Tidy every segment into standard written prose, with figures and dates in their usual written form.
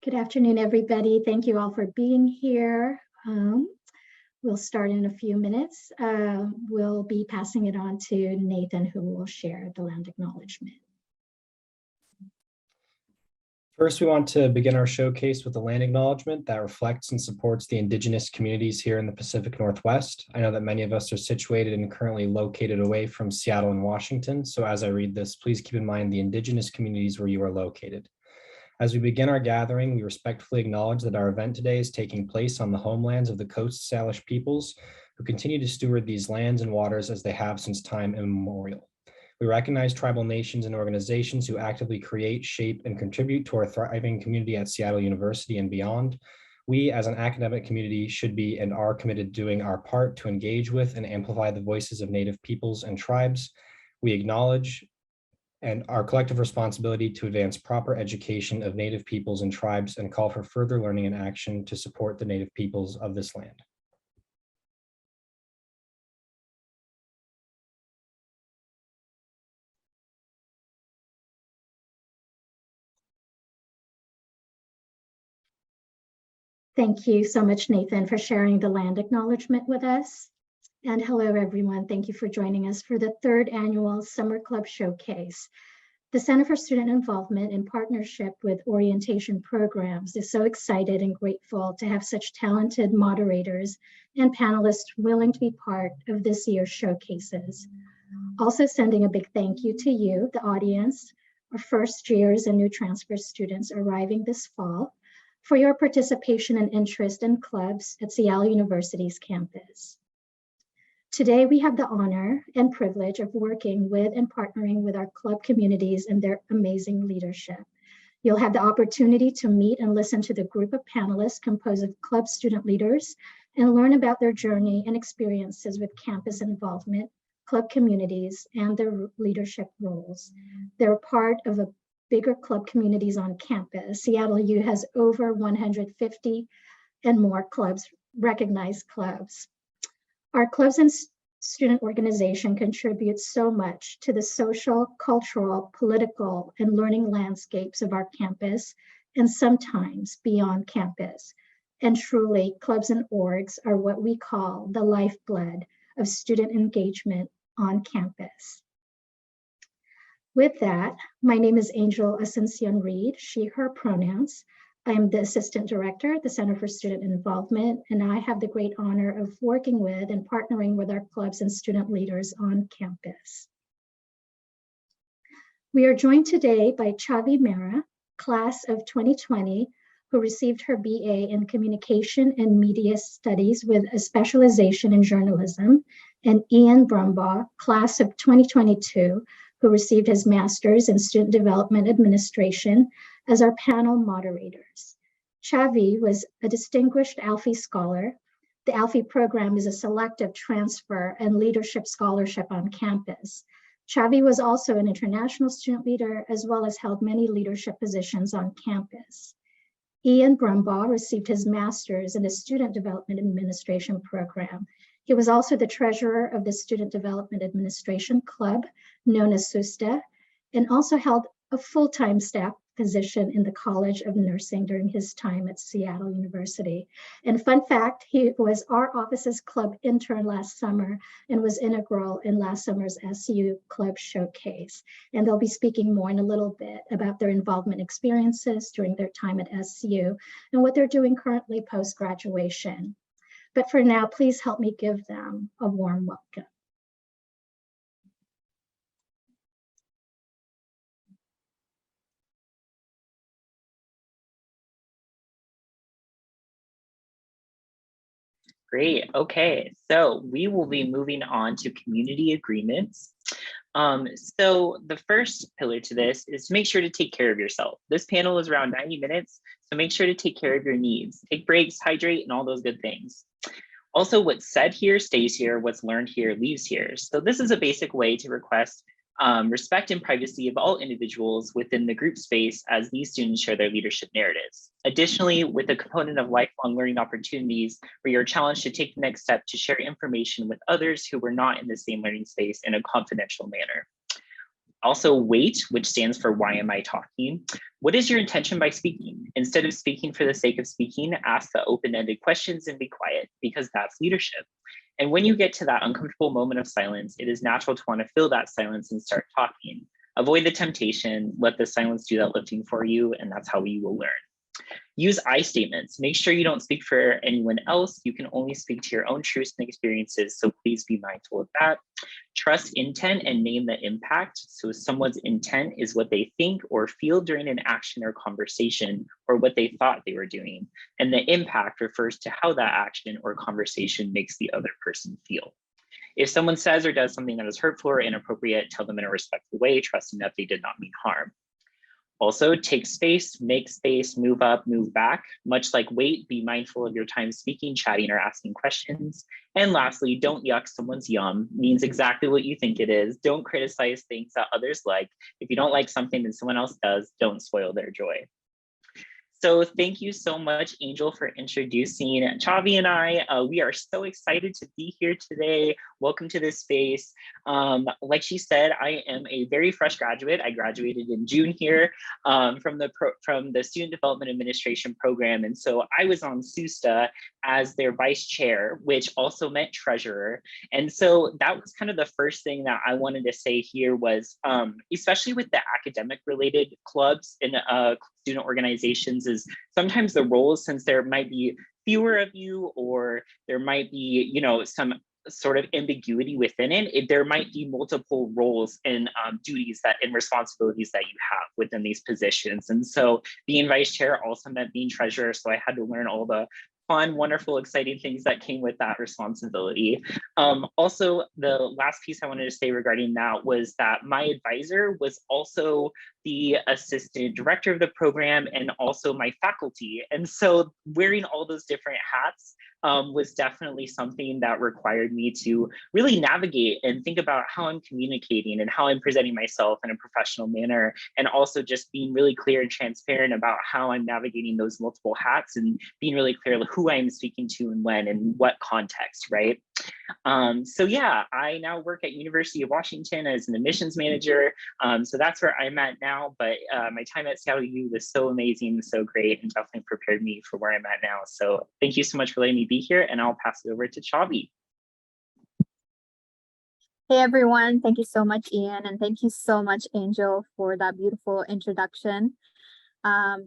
Good afternoon, everybody. Thank you all for being here. We'll start in a few minutes. We'll be passing it on to Nathan, who will share the land acknowledgement. First, we want to begin our showcase with a land acknowledgement that reflects and supports the Indigenous communities here in the Pacific Northwest. I know that many of us are situated and currently located away from Seattle and Washington. So as I read this, please keep in mind the Indigenous communities where you are located. As we begin our gathering, we respectfully acknowledge that our event today is taking place on the homelands of the Coast Salish peoples who continue to steward these lands and waters as they have since time immemorial. We recognize tribal nations and organizations who actively create, shape, and contribute to our thriving community at Seattle University and beyond. We as an academic community should be and are committed to doing our part to engage with and amplify the voices of Native peoples and tribes. We acknowledge and our collective responsibility to advance proper education of Native peoples and tribes and call for further learning and action to support the Native peoples of this land. Thank you so much, Nathan, for sharing the land acknowledgement with us. And hello, everyone. Thank you for joining us for the third annual Summer Club Showcase. The Center for Student Involvement, in partnership with Orientation Programs, is so excited and grateful to have such talented moderators and panelists willing to be part of this year's showcases. Also sending a big thank you to you, the audience, our first years and new transfer students arriving this fall, for your participation and interest in clubs at Seattle University's campus. Today, we have the honor and privilege of working with and partnering with our club communities and their amazing leadership. You'll have the opportunity to meet and listen to the group of panelists composed of club student leaders and learn about their journey and experiences with campus involvement, club communities, and their leadership roles. They're part of a bigger club communities on campus. Seattle U has over 150 and more clubs, recognized clubs. Our clubs and student organization contribute so much to the social, cultural, political, and learning landscapes of our campus, and sometimes beyond campus. And truly, clubs and orgs are what we call the lifeblood of student engagement on campus. With that, my name is Angel Asuncion Reed, she, her pronouns. I am the Assistant Director at the Center for Student Involvement, and I have the great honor of working with and partnering with our clubs and student leaders on campus. We are joined today by Chavi Mera, class of 2020, who received her BA in Communication and Media Studies with a specialization in journalism, and Ian Brumbaugh, class of 2022, who received his master's in Student Development Administration, as our panel moderators. Chavi was a distinguished Alfie Scholar. The Alfie program is a selective transfer and leadership scholarship on campus. Chavi was also an international student leader, as well as held many leadership positions on campus. Ian Brumbaugh received his master's in the Student Development Administration program. He was also the treasurer of the Student Development Administration Club, known as SUSTA, and also held a full-time staff position in the College of Nursing during his time at Seattle University. And fun fact, he was our office's club intern last summer and was integral in last summer's SU Club Showcase. And they'll be speaking more in a little bit about their involvement experiences during their time at SU and what they're doing currently post-graduation. But for now, please help me give them a warm welcome. Great. Okay, so we will be moving on to community agreements. So the first pillar to this is to make sure to take care of yourself. This panel is around 90 minutes, so make sure to take care of your needs. Take breaks, hydrate, and all those good things. Also, what's said here stays here, what's learned here leaves here. So this is a basic way to request respect and privacy of all individuals within the group space as these students share their leadership narratives. Additionally, with a component of lifelong learning opportunities where you're challenged to take the next step to share information with others who were not in the same learning space in a confidential manner. Also, WAIT, which stands for why am I talking? What is your intention by speaking? Instead of speaking for the sake of speaking, ask the open-ended questions and be quiet, because that's leadership. And when you get to that uncomfortable moment of silence, it is natural to want to fill that silence and start talking. Avoid the temptation, let the silence do that lifting for you, and that's how you will learn. Use I statements. Make sure you don't speak for anyone else. You can only speak to your own truths and experiences, so please be mindful of that. Trust intent and name the impact. So someone's intent is what they think or feel during an action or conversation, or what they thought they were doing. And the impact refers to how that action or conversation makes the other person feel. If someone says or does something that is hurtful or inappropriate, tell them in a respectful way, trusting that they did not mean harm. Also, take space, make space, move up, move back. Much like WAIT, be mindful of your time speaking, chatting, or asking questions. And lastly, don't yuck someone's yum. Means exactly what you think it is. Don't criticize things that others like. If you don't like something that someone else does, don't spoil their joy. So thank you so much, Angel, for introducing Chavi and I. We are so excited to be here today. Welcome to this space. Like she said, I am a very fresh graduate. I graduated in June here from the Student Development Administration program. And so I was on SUSTA as their vice chair, which also meant treasurer. And so that was kind of the first thing that I wanted to say here was, especially with the academic related clubs and student organizations, is sometimes the roles, since there might be fewer of you, or there might be, you know, some sort of ambiguity within it, there might be multiple roles and duties that and responsibilities that you have within these positions. And so being vice chair also meant being treasurer. So I had to learn all the fun, wonderful, exciting things that came with that responsibility. Also, the last piece I wanted to say regarding that was that my advisor was also the assistant director of the program and also my faculty. And so wearing all those different hats was definitely something that required me to really navigate and think about how I'm communicating and how I'm presenting myself in a professional manner, and also just being really clear and transparent about how I'm navigating those multiple hats and being really clear who I'm speaking to and when and what context, right? So yeah, I now work at University of Washington as an admissions manager. So that's where I'm at now, but my time at Seattle U was so amazing, so great, and definitely prepared me for where I'm at now. So thank you so much for letting me be here, and I'll pass it over to Chavi. Hey everyone, thank you so much, Ian, and thank you so much, Angel, for that beautiful introduction.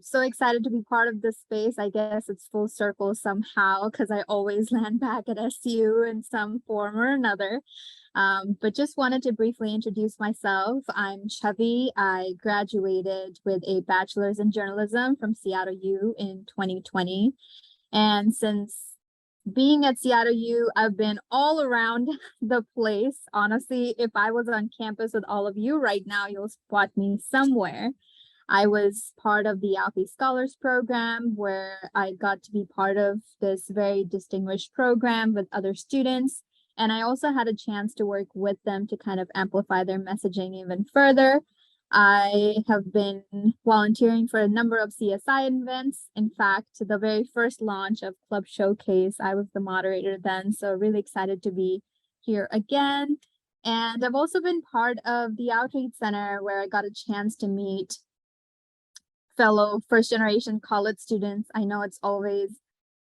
So excited to be part of this space. I guess it's full circle somehow, because I always land back at SU in some form or another. But just wanted to briefly introduce myself. I'm Chavi. I graduated with a bachelor's in journalism from Seattle U in 2020. And since being at Seattle U, I've been all around the place. Honestly, if I was on campus with all of you right now, you'll spot me somewhere. I was part of the Alfie Scholars Program, where I got to be part of this very distinguished program with other students. And I also had a chance to work with them to kind of amplify their messaging even further. I have been volunteering for a number of CSI events. In fact, the very first launch of Club Showcase, I was the moderator then, so really excited to be here again. And I've also been part of the Outreach Center, where I got a chance to meet fellow first-generation college students. I know it's always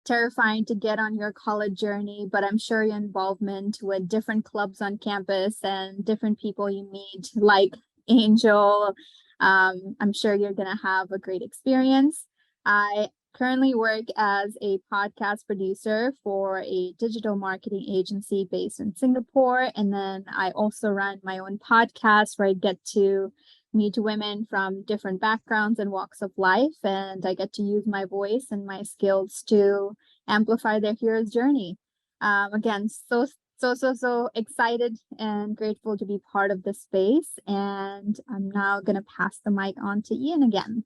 terrifying to get on your college journey, but I'm sure your involvement with different clubs on campus and different people you meet, like Angel, I'm sure you're gonna have a great experience. I currently work as a podcast producer for a digital marketing agency based in Singapore, and then I also run my own podcast where I get to meet women from different backgrounds and walks of life, and I get to use my voice and my skills to amplify their hero's journey. Again, so excited and grateful to be part of this space, and I'm now going to pass the mic on to Ian again.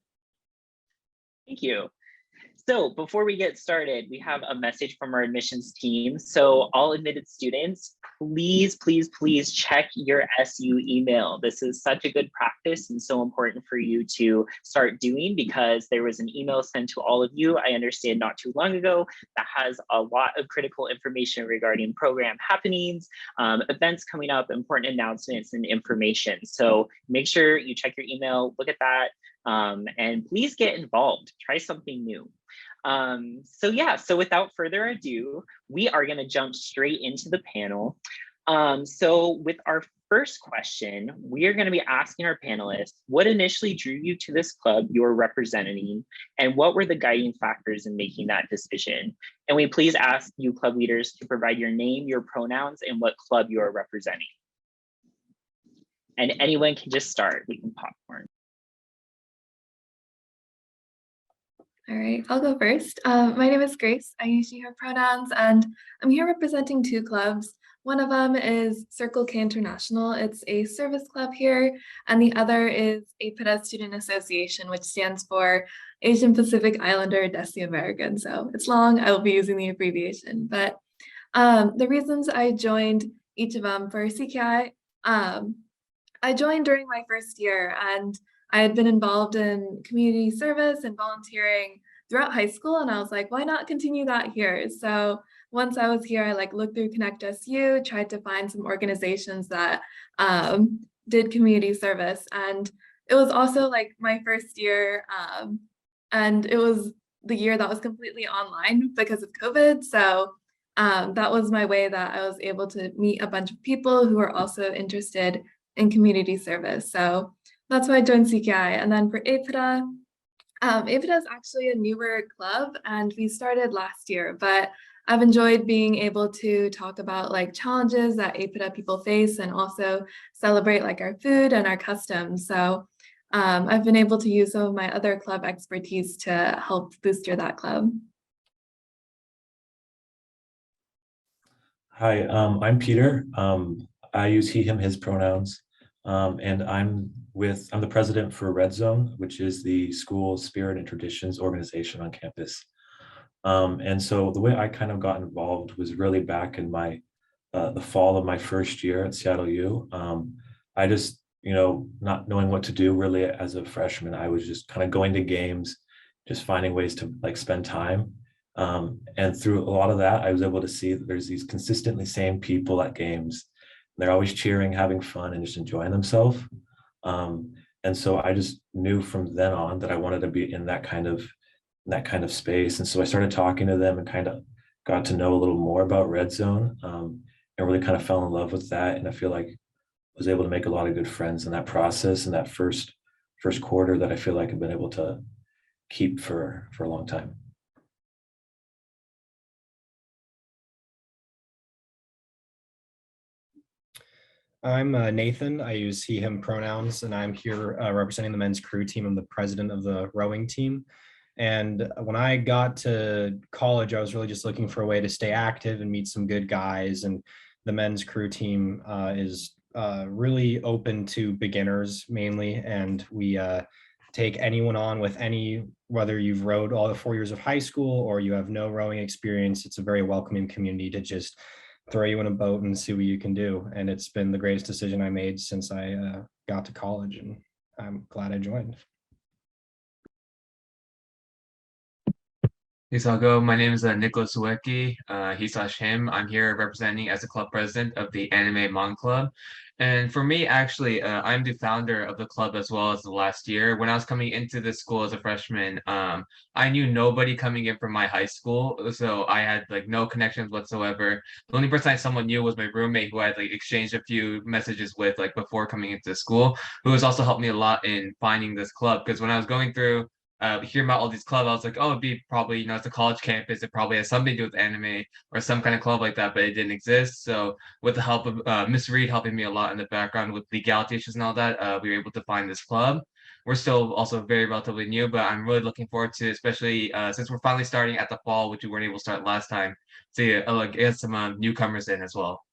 Thank you. So before we get started, we have a message from our admissions team. So all admitted students, please, please, please check your SU email. This is such a good practice and so important for you to start doing because there was an email sent to all of you, I understand not too long ago, that has a lot of critical information regarding program happenings, events coming up, important announcements and information. So make sure you check your email, look at that, and please get involved, try something new. So yeah, so without further ado, we are gonna jump straight into the panel. So with our first question, we are gonna be asking our panelists, what initially drew you to this club you're representing, and what were the guiding factors in making that decision? And we please ask you club leaders to provide your name, your pronouns, and what club you are representing. And anyone can just start, we can popcorn. All right, I'll go first. My name is Grace. I use she, her pronouns, and I'm here representing two clubs. One of them is Circle K International. It's a service club here, and the other is APIDA Student Association, which stands for Asian Pacific Islander Desi American. So it's long, I will be using the abbreviation. But the reasons I joined each of them for CKI, I joined during my first year, and I had been involved in community service and volunteering throughout high school, and I was like, why not continue that here? So once I was here, I looked through Connect SU, tried to find some organizations that did community service, and it was also my first year, and it was the year that was completely online because of COVID. So that was my way that I was able to meet a bunch of people who were also interested in community service. So that's why I joined CKI. And then for APIDA, APIDA is actually a newer club and we started last year, but I've enjoyed being able to talk about challenges that APIDA people face and also celebrate our food and our customs. So I've been able to use some of my other club expertise to help booster that club. Hi, I'm Peter. I use he, him, his pronouns. And I'm the president for Red Zone, which is the school spirit and traditions organization on campus. And so the way I kind of got involved was really back in the fall of my first year at Seattle U. I just, not knowing what to do really as a freshman, I was just kind of going to games, just finding ways to spend time. And through a lot of that, I was able to see that there's these consistently same people at games. They're always cheering, having fun, and just enjoying themselves. And so I just knew from then on that I wanted to be in that kind of space. And so I started talking to them and kind of got to know a little more about Red Zone, and really kind of fell in love with that. And I feel like I was able to make a lot of good friends in that process, in that first quarter, that I feel like I've been able to keep for a long time. I'm Nathan. I use he, him pronouns, and I'm here representing the men's crew team. I'm the president of the rowing team. And when I got to college, I was really just looking for a way to stay active and meet some good guys. And the men's crew team is really open to beginners mainly. And we take anyone on with whether you've rowed all the 4 years of high school or you have no rowing experience. It's a very welcoming community to just throw you in a boat and see what you can do. And it's been the greatest decision I made since I got to college, and I'm glad I joined. Yes, I'll go. My name is Nicholas Ueki, he/him. I'm here representing as the club president of the Anime Mon Club. And for me, actually, I'm the founder of the club as well as the last year. When I was coming into this school as a freshman, I knew nobody coming in from my high school. So I had no connections whatsoever. The only person I somewhat knew was my roommate who I had exchanged a few messages with before coming into school, who has also helped me a lot in finding this club. Because when I was going through hearing about all these clubs, I was like, oh, it'd be probably, it's a college campus. It probably has something to do with anime or some kind of club like that, but it didn't exist. So with the help of Miss Reed helping me a lot in the background with legality issues and all that, we were able to find this club. We're still also very relatively new, but I'm really looking forward to, especially since we're finally starting at the fall, which we weren't able to start last time, to get some newcomers in as well.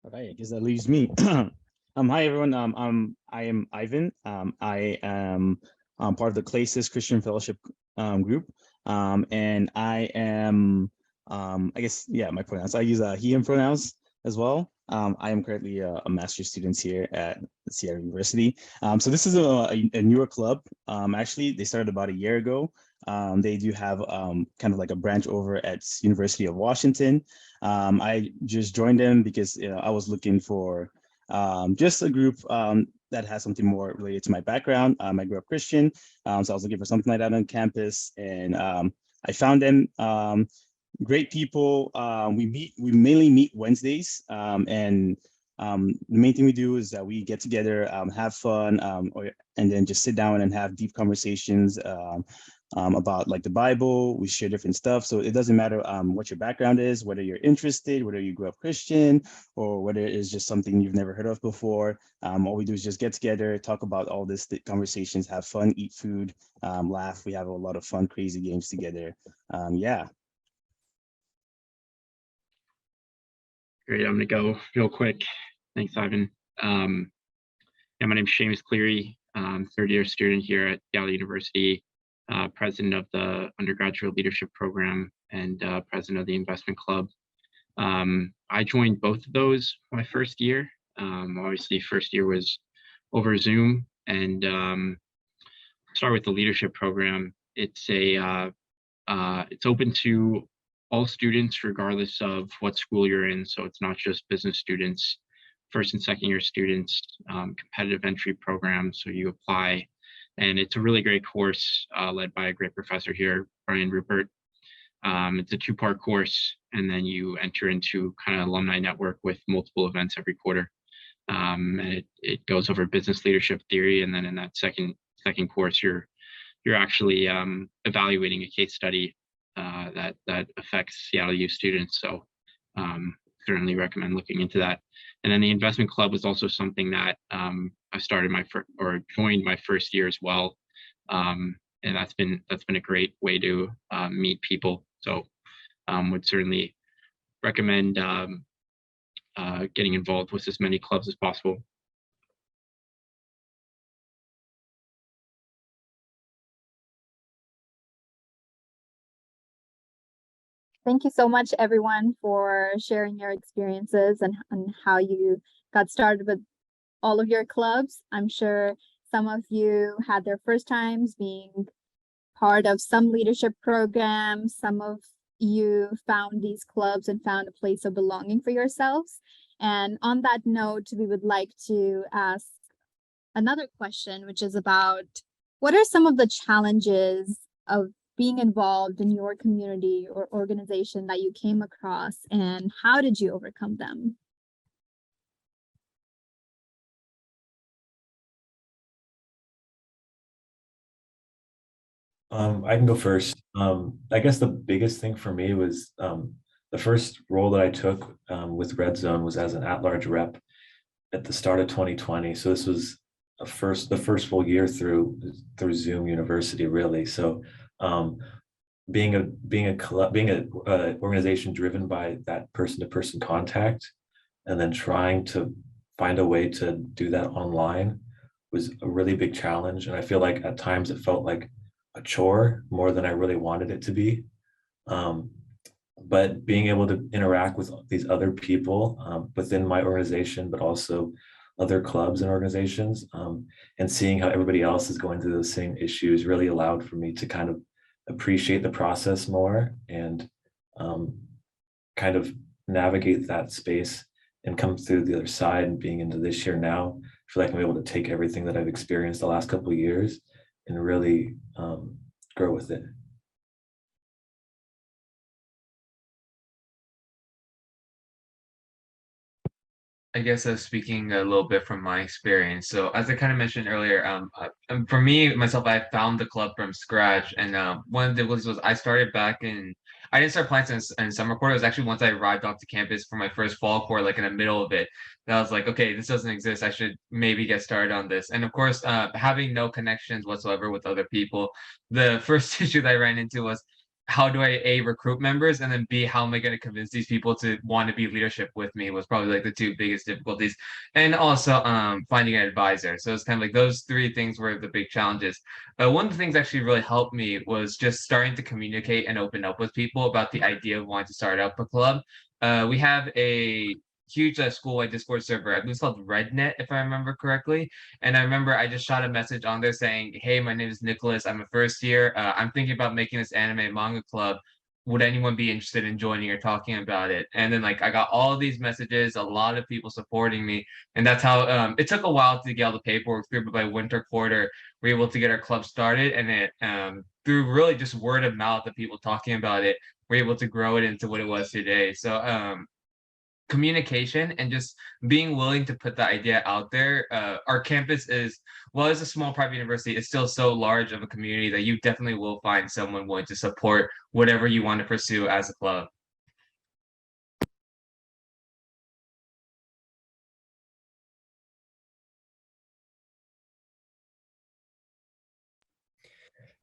All right, I guess that leaves me. Hi everyone. I am Ivan. I am part of the Clasis Christian Fellowship group. And I am, I guess, yeah, my pronouns. I use he, him pronouns as well. I am currently a master's student here at Sierra University. So this is a newer club. Actually, they started about a year ago. They do have kind of like a branch over at University of Washington. I just joined them because I was looking for just a group that has something more related to my background. I grew up Christian, so I was looking for something like that on campus, and I found them. Great people. We mainly meet Wednesdays, and the main thing we do is that we get together, have fun, and then just sit down and have deep conversations about like the Bible. We share different stuff. So it doesn't matter what your background is, whether you're interested, whether you grew up Christian, or whether it is just something you've never heard of before. All we do is just get together, talk about all this conversations, have fun, eat food, laugh. We have a lot of fun, crazy games together. Yeah. Great, I'm gonna go real quick. Thanks, Ivan. Yeah, my name is Seamus Cleary. Third year student here at Yale University, president of the undergraduate leadership program and president of the investment club. I joined both of those my first year. Obviously, first year was over Zoom, and start with the leadership program. It's open to all students, regardless of what school you're in. So it's not just business students, first and second year students, competitive entry program. So you apply, and it's a really great course led by a great professor here, Brian Rupert. It's a 2-part course, and then you enter into kind of alumni network with multiple events every quarter. And it goes over business leadership theory, and then in that second course, you're actually evaluating a case study that affects Seattle U students. So certainly recommend looking into that. And then the investment club was also something that I started joined my first year as well. And that's been a great way to meet people. So would certainly recommend getting involved with as many clubs as possible. Thank you so much, everyone, for sharing your experiences and how you got started with all of your clubs. I'm sure some of you had their first times being part of some leadership programs. Some of you found these clubs and found a place of belonging for yourselves. And on that note, we would like to ask another question, which is about what are some of the challenges of being involved in your community or organization that you came across, and how did you overcome them? I can go first. I guess the biggest thing for me was the first role that I took with Red Zone was as an at-large rep at the start of 2020. So this was the first full year through Zoom University, really. So being an organization driven by that person-to-person contact, and then trying to find a way to do that online was a really big challenge. And I feel like at times it felt like a chore more than I really wanted it to be. But being able to interact with these other people within my organization, but also other clubs and organizations, and seeing how everybody else is going through those same issues really allowed for me to kind of appreciate the process more and kind of navigate that space and come through the other side. And being into this year now, I feel like I'm able to take everything that I've experienced the last couple of years and really grow with it. I guess speaking a little bit from my experience. So as I kind of mentioned earlier, for me, myself, I found the club from scratch. And one of the difficulties was I didn't start playing in summer quarter. It was actually once I arrived off the campus for my first fall quarter, like in the middle of it, that I was like, okay, this doesn't exist. I should maybe get started on this. And of course, having no connections whatsoever with other people, the first issue that I ran into was how do I recruit members, and then B, how am I going to convince these people to want to be leadership with me was probably like the two biggest difficulties. And also finding an advisor. So it's kind of like those three things were the big challenges. One of the things actually really helped me was just starting to communicate and open up with people about the idea of wanting to start up a club. We have a huge school-wide Discord server. I believe it's called RedNet, if I remember correctly. And I remember I just shot a message on there saying, "Hey, my name is Nicholas. I'm a first year. I'm thinking about making this anime manga club. Would anyone be interested in joining or talking about it?" And then like I got all of these messages, a lot of people supporting me, and that's how it took a while to get all the paperwork through. But by winter quarter, we were able to get our club started, and it through really just word of mouth of people talking about it, we're able to grow it into what it was today. So communication and just being willing to put the idea out there. Our campus is, well, it's a small private university, it's still so large of a community that you definitely will find someone willing to support whatever you want to pursue as a club.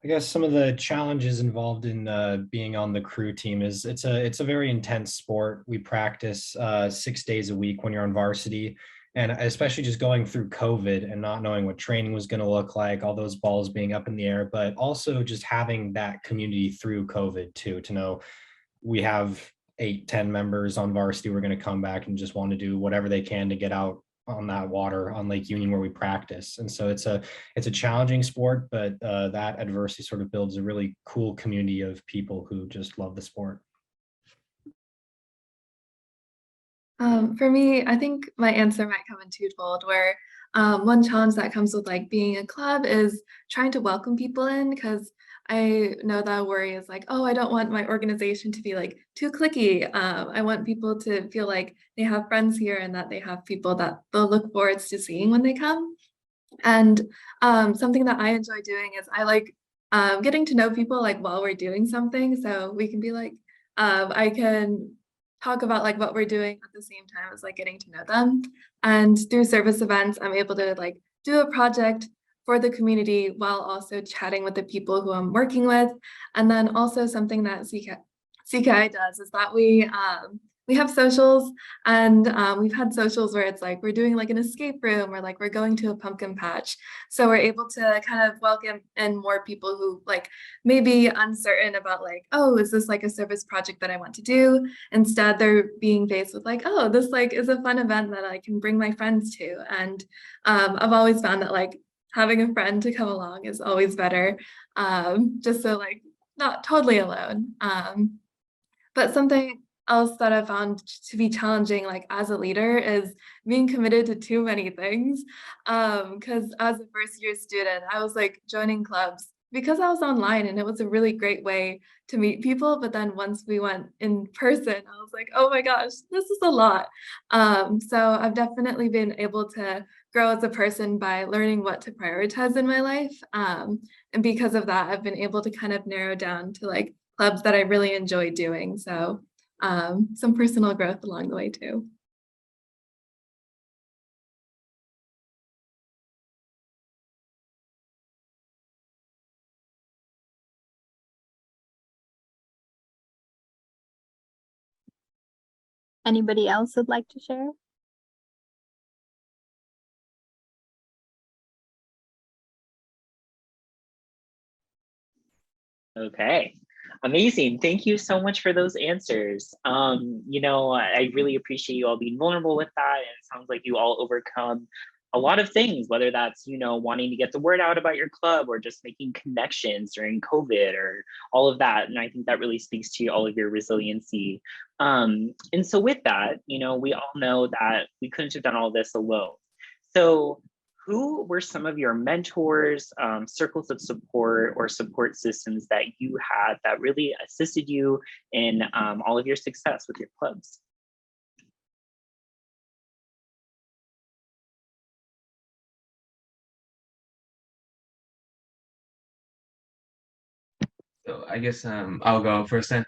I guess some of the challenges involved in being on the crew team is it's a very intense sport. We practice 6 days a week when you're on varsity, and especially just going through COVID and not knowing what training was going to look like, all those balls being up in the air, but also just having that community through COVID too, to know we have 8, 10 members on varsity. We're going to come back and just want to do whatever they can to get out on that water on Lake Union where we practice. And so it's a challenging sport, but that adversity sort of builds a really cool community of people who just love the sport. For me, I think my answer might come in twofold, where one challenge that comes with like being a club is trying to welcome people in, because I know that worry is like, oh, I don't want my organization to be like too cliquey. I want people to feel like they have friends here and that they have people that they'll look forward to seeing when they come. And something that I enjoy doing is I like getting to know people like while we're doing something. So we can be like, I can talk about like what we're doing at the same time as like getting to know them. And through service events, I'm able to like do a project for the community while also chatting with the people who I'm working with. And then also something that CKI does is that we have socials, and we've had socials where it's like we're doing like an escape room, or like we're going to a pumpkin patch. So we're able to kind of welcome in more people who like may be uncertain about like, oh, is this like a service project that I want to do? Instead, they're being faced with like, oh, this like is a fun event that I can bring my friends to. And I've always found that like having a friend to come along is always better, just so like not totally alone. But something else that I found to be challenging, like as a leader, is being committed to too many things. Because as a first year student, I was like joining clubs because I was online, and it was a really great way to meet people. But then once we went in person, I was like, oh my gosh, this is a lot. So I've definitely been able to grow as a person by learning what to prioritize in my life. And because of that, I've been able to kind of narrow down to like clubs that I really enjoy doing. So some personal growth along the way too. Anybody else would like to share? Okay. Amazing. Thank you so much for those answers. I really appreciate you all being vulnerable with that. And it sounds like you all overcome a lot of things, whether that's, wanting to get the word out about your club or just making connections during COVID or all of that. And I think that really speaks to all of your resiliency. And so with that, we all know that we couldn't have done all this alone. So who were some of your mentors, circles of support, or support systems that you had that really assisted you in all of your success with your clubs? So I guess I'll go first then.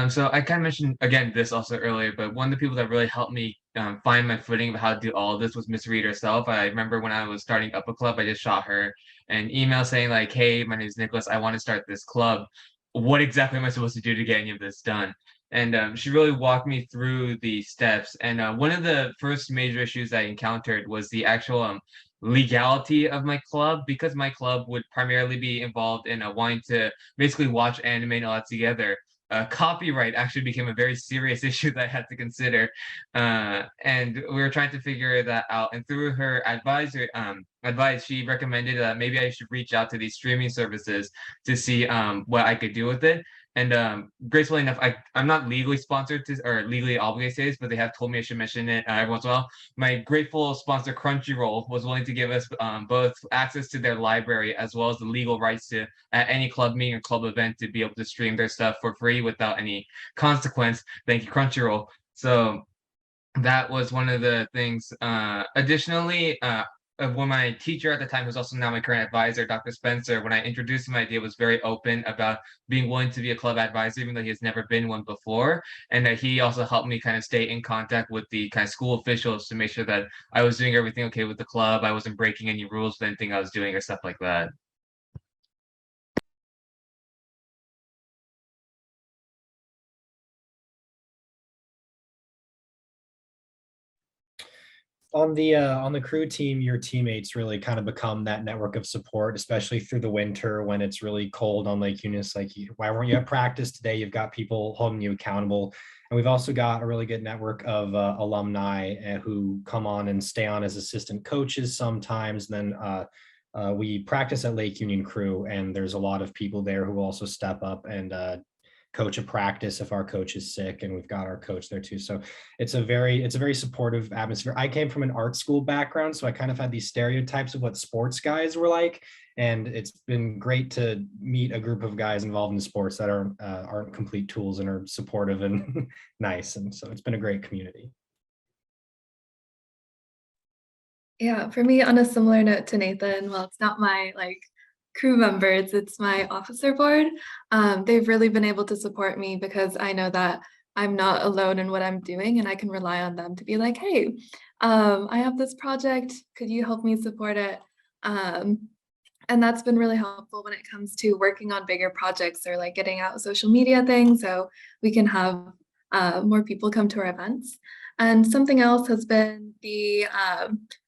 So I kind of mentioned again this also earlier, but one of the people that really helped me find my footing of how to do all of this was Miss Reed herself. I remember when I was starting up a club, I just shot her an email saying like, "Hey, my name is Nicholas. I want to start this club." what exactly am I supposed to do to get any of this done? And she really walked me through the steps. And one of the first major issues I encountered was the actual legality of my club, because my club would primarily be involved in wanting to basically watch anime and all that together. Copyright actually became a very serious issue that I had to consider, and we were trying to figure that out. And through her advice, she recommended that maybe I should reach out to these streaming services to see what I could do with it. And gracefully enough, I'm not legally sponsored to or legally obligated to this, but they have told me I should mention it every once in a while. My grateful sponsor Crunchyroll was willing to give us both access to their library as well as the legal rights to at any club meeting or club event to be able to stream their stuff for free without any consequence. Thank you, Crunchyroll. So that was one of the things. Additionally, when my teacher at the time, who's also now my current advisor, Dr. Spencer, when I introduced him, idea was very open about being willing to be a club advisor, even though he has never been one before. And that he also helped me kind of stay in contact with the kind of school officials to make sure that I was doing everything okay with the club. I wasn't breaking any rules with anything I was doing or stuff like that. On the crew team, your teammates really kind of become that network of support, especially through the winter when it's really cold on Lake Eunice. Like, why weren't you at practice today? You've got people holding you accountable. And we've also got a really good network of alumni who come on and stay on as assistant coaches sometimes. And then we practice at Lake Union Crew, and there's a lot of people there who also step up and coach a practice if our coach is sick, and we've got our coach there too. So it's a very supportive atmosphere. I came from an art school background, so I kind of had these stereotypes of what sports guys were like, and it's been great to meet a group of guys involved in sports that aren't complete tools and are supportive and nice. And so it's been a great community. Yeah, for me, on a similar note to Nathan, well, it's not my crew members, it's my officer board. They've really been able to support me because I know that I'm not alone in what I'm doing, and I can rely on them to be like, hey, I have this project, could you help me support it? And that's been really helpful when it comes to working on bigger projects or like getting out social media things so we can have more people come to our events. And something else has been the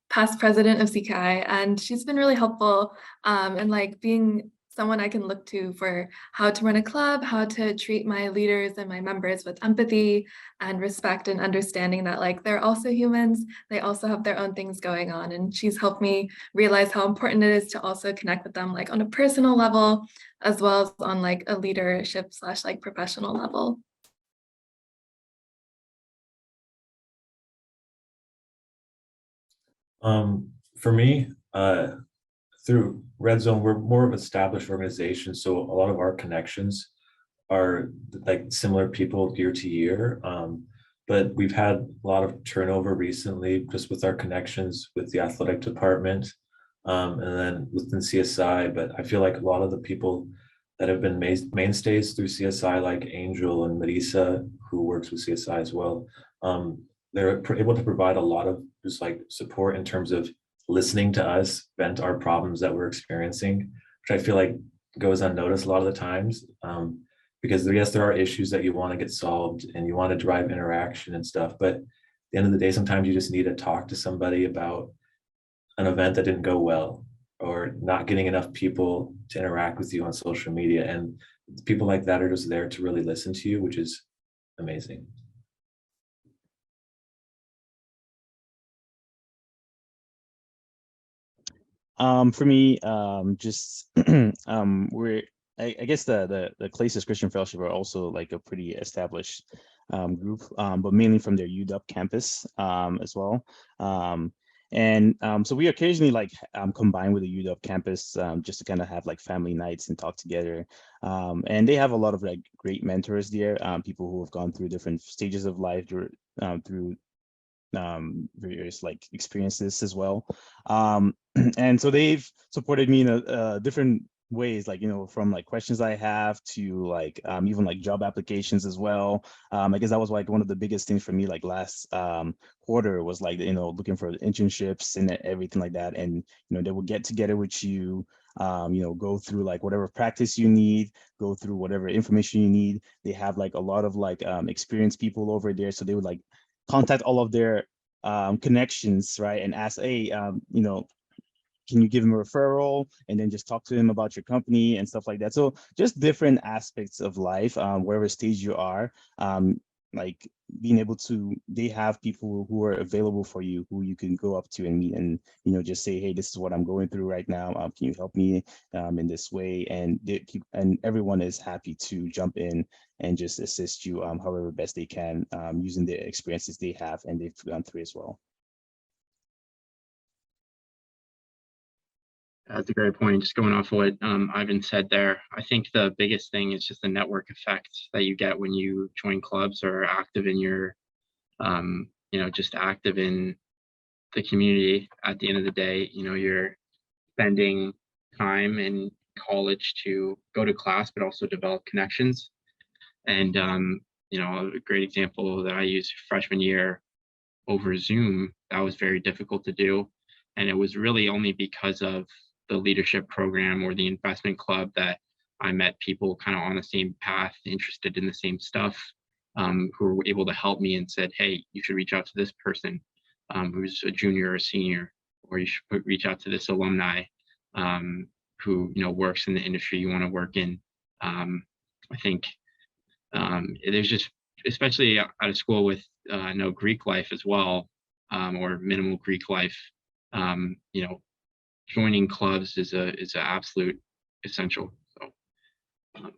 past president of CKI, and she's been really helpful and like being someone I can look to for how to run a club, how to treat my leaders and my members with empathy and respect, and understanding that like they're also humans, they also have their own things going on. And she's helped me realize how important it is to also connect with them like on a personal level, as well as on like a leadership / like professional level. For me, through Red Zone, we're more of an established organization, so a lot of our connections are like similar people year to year. But we've had a lot of turnover recently just with our connections with the athletic department, and then within CSI. But I feel like a lot of the people that have been mainstays through CSI, like Angel and Marisa, who works with CSI as well, they're able to provide a lot of just like support in terms of listening to us vent our problems that we're experiencing, which I feel like goes unnoticed a lot of the times. Because yes, there are issues that you want to get solved and you want to drive interaction and stuff, but at the end of the day, sometimes you just need to talk to somebody about an event that didn't go well, or not getting enough people to interact with you on social media. And people like that are just there to really listen to you, which is amazing. For me, just I guess the Claces Christian Fellowship are also like a pretty established group, but mainly from their UW campus as well. So we occasionally like combine with the UW campus just to kind of have like family nights and talk together. And they have a lot of like great mentors there, people who have gone through different stages of life through various like experiences as well. And so they've supported me in different ways, like, you know, from like questions I have to like even like job applications as well. I guess that was like one of the biggest things for me like last quarter was like, you know, looking for internships and everything like that. And, you know, they will get together with you go through like whatever practice you need, go through whatever information you need. They have like a lot of like experienced people over there. So they would like contact all of their connections, right? And ask, hey, can you give him a referral, and then just talk to him about your company and stuff like that. So just different aspects of life, wherever stage you are, like being able to, they have people who are available for you, who you can go up to and meet and, just say, hey, this is what I'm going through right now. Can you help me in this way? And everyone is happy to jump in and just assist you however best they can, using the experiences they have and they've gone through as well. That's a great point. Just going off of what Ivan said there, I think the biggest thing is just the network effect that you get when you join clubs or are active in your, just active in the community. At the end of the day, you're spending time in college to go to class, but also develop connections. And, a great example that I used freshman year over Zoom, that was very difficult to do. And it was really only because of the leadership program or the investment club that I met people kind of on the same path, interested in the same stuff, who were able to help me and said, hey, you should reach out to this person who's a junior or a senior, or you should reach out to this alumni who works in the industry you want to work in. I think there's just, especially out of school with no Greek life as well, or minimal Greek life, joining clubs is a absolute essential. So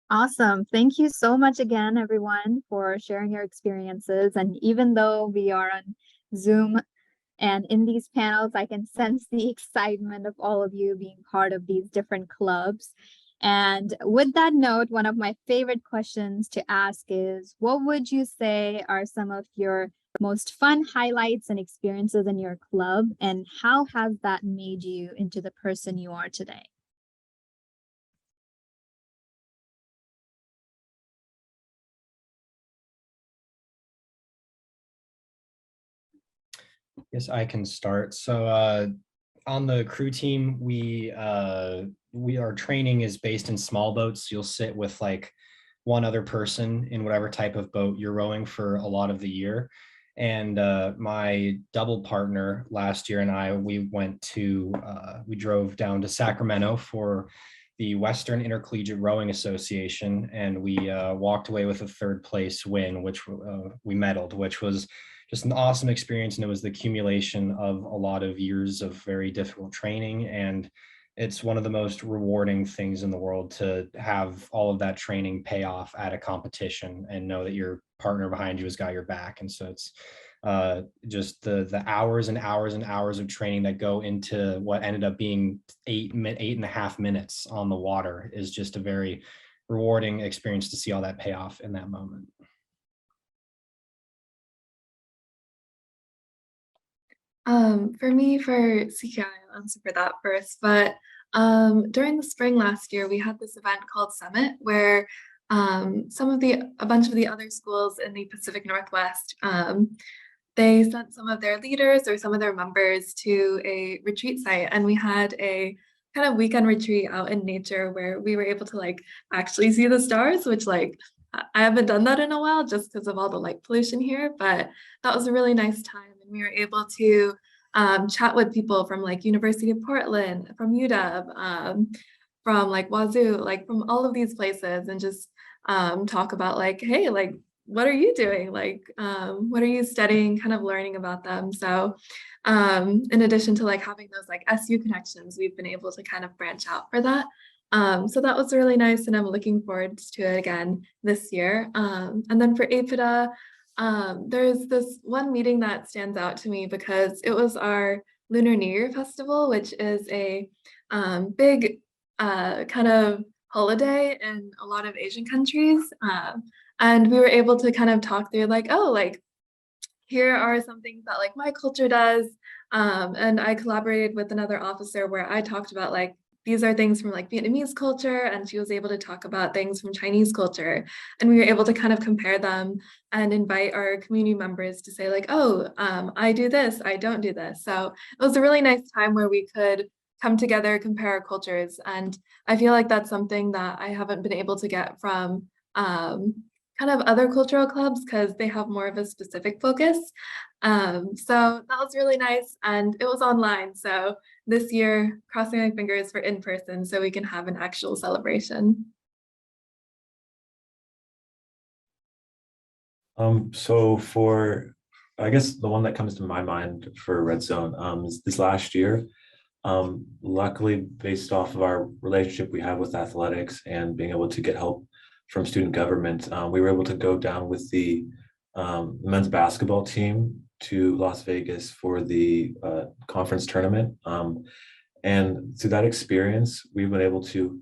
Awesome. Thank you so much again, everyone, for sharing your experiences. And even though we are on Zoom and in these panels, I can sense the excitement of all of you being part of these different clubs. And with that note, one of my favorite questions to ask is, what would you say are some of your most fun highlights and experiences in your club, and how has that made you into the person you are today? Yes, I can start. So on the crew team, our training is based in small boats. You'll sit with like one other person in whatever type of boat you're rowing for a lot of the year. And my double partner last year and I, we drove down to Sacramento for the Western Intercollegiate Rowing Association, and we walked away with a third place win, which we medaled, which was just an awesome experience. And it was the accumulation of a lot of years of very difficult training. And it's one of the most rewarding things in the world to have all of that training pay off at a competition and know that your partner behind you has got your back. And so it's just the hours and hours and hours of training that go into what ended up being 8.5 minutes on the water is just a very rewarding experience to see all that pay off in that moment. For me, for CKI, I'll answer for that first, but during the spring last year, we had this event called Summit where a bunch of the other schools in the Pacific Northwest, they sent some of their leaders or some of their members to a retreat site, and we had a kind of weekend retreat out in nature where we were able to like actually see the stars, which like I haven't done that in a while just because of all the light pollution here, but that was a really nice time. And we were able to chat with people from like University of Portland, from UW, from like Wazoo, like from all of these places, and just talk about like, hey, like, what are you doing? Like, what are you studying? Kind of learning about them. So in addition to like having those like SU connections, we've been able to kind of branch out for that. So that was really nice, and I'm looking forward to it again this year. And then for APIDA, there's this one meeting that stands out to me because it was our Lunar New Year festival, which is a big kind of holiday in a lot of Asian countries. And we were able to kind of talk through like, oh, like here are some things that like my culture does. And I collaborated with another officer where I talked about like these are things from like Vietnamese culture, and she was able to talk about things from Chinese culture. And we were able to kind of compare them and invite our community members to say like, oh, I do this, I don't do this. So it was a really nice time where we could come together, compare our cultures. And I feel like that's something that I haven't been able to get from kind of other cultural clubs because they have more of a specific focus. So that was really nice, and it was online. So this year, crossing my fingers for in person so we can have an actual celebration. So for, I guess the one that comes to my mind for Red Zone is this last year. Luckily, based off of our relationship we have with athletics and being able to get help from student government, we were able to go down with the men's basketball team to Las Vegas for the conference tournament. And through that experience, we've been able to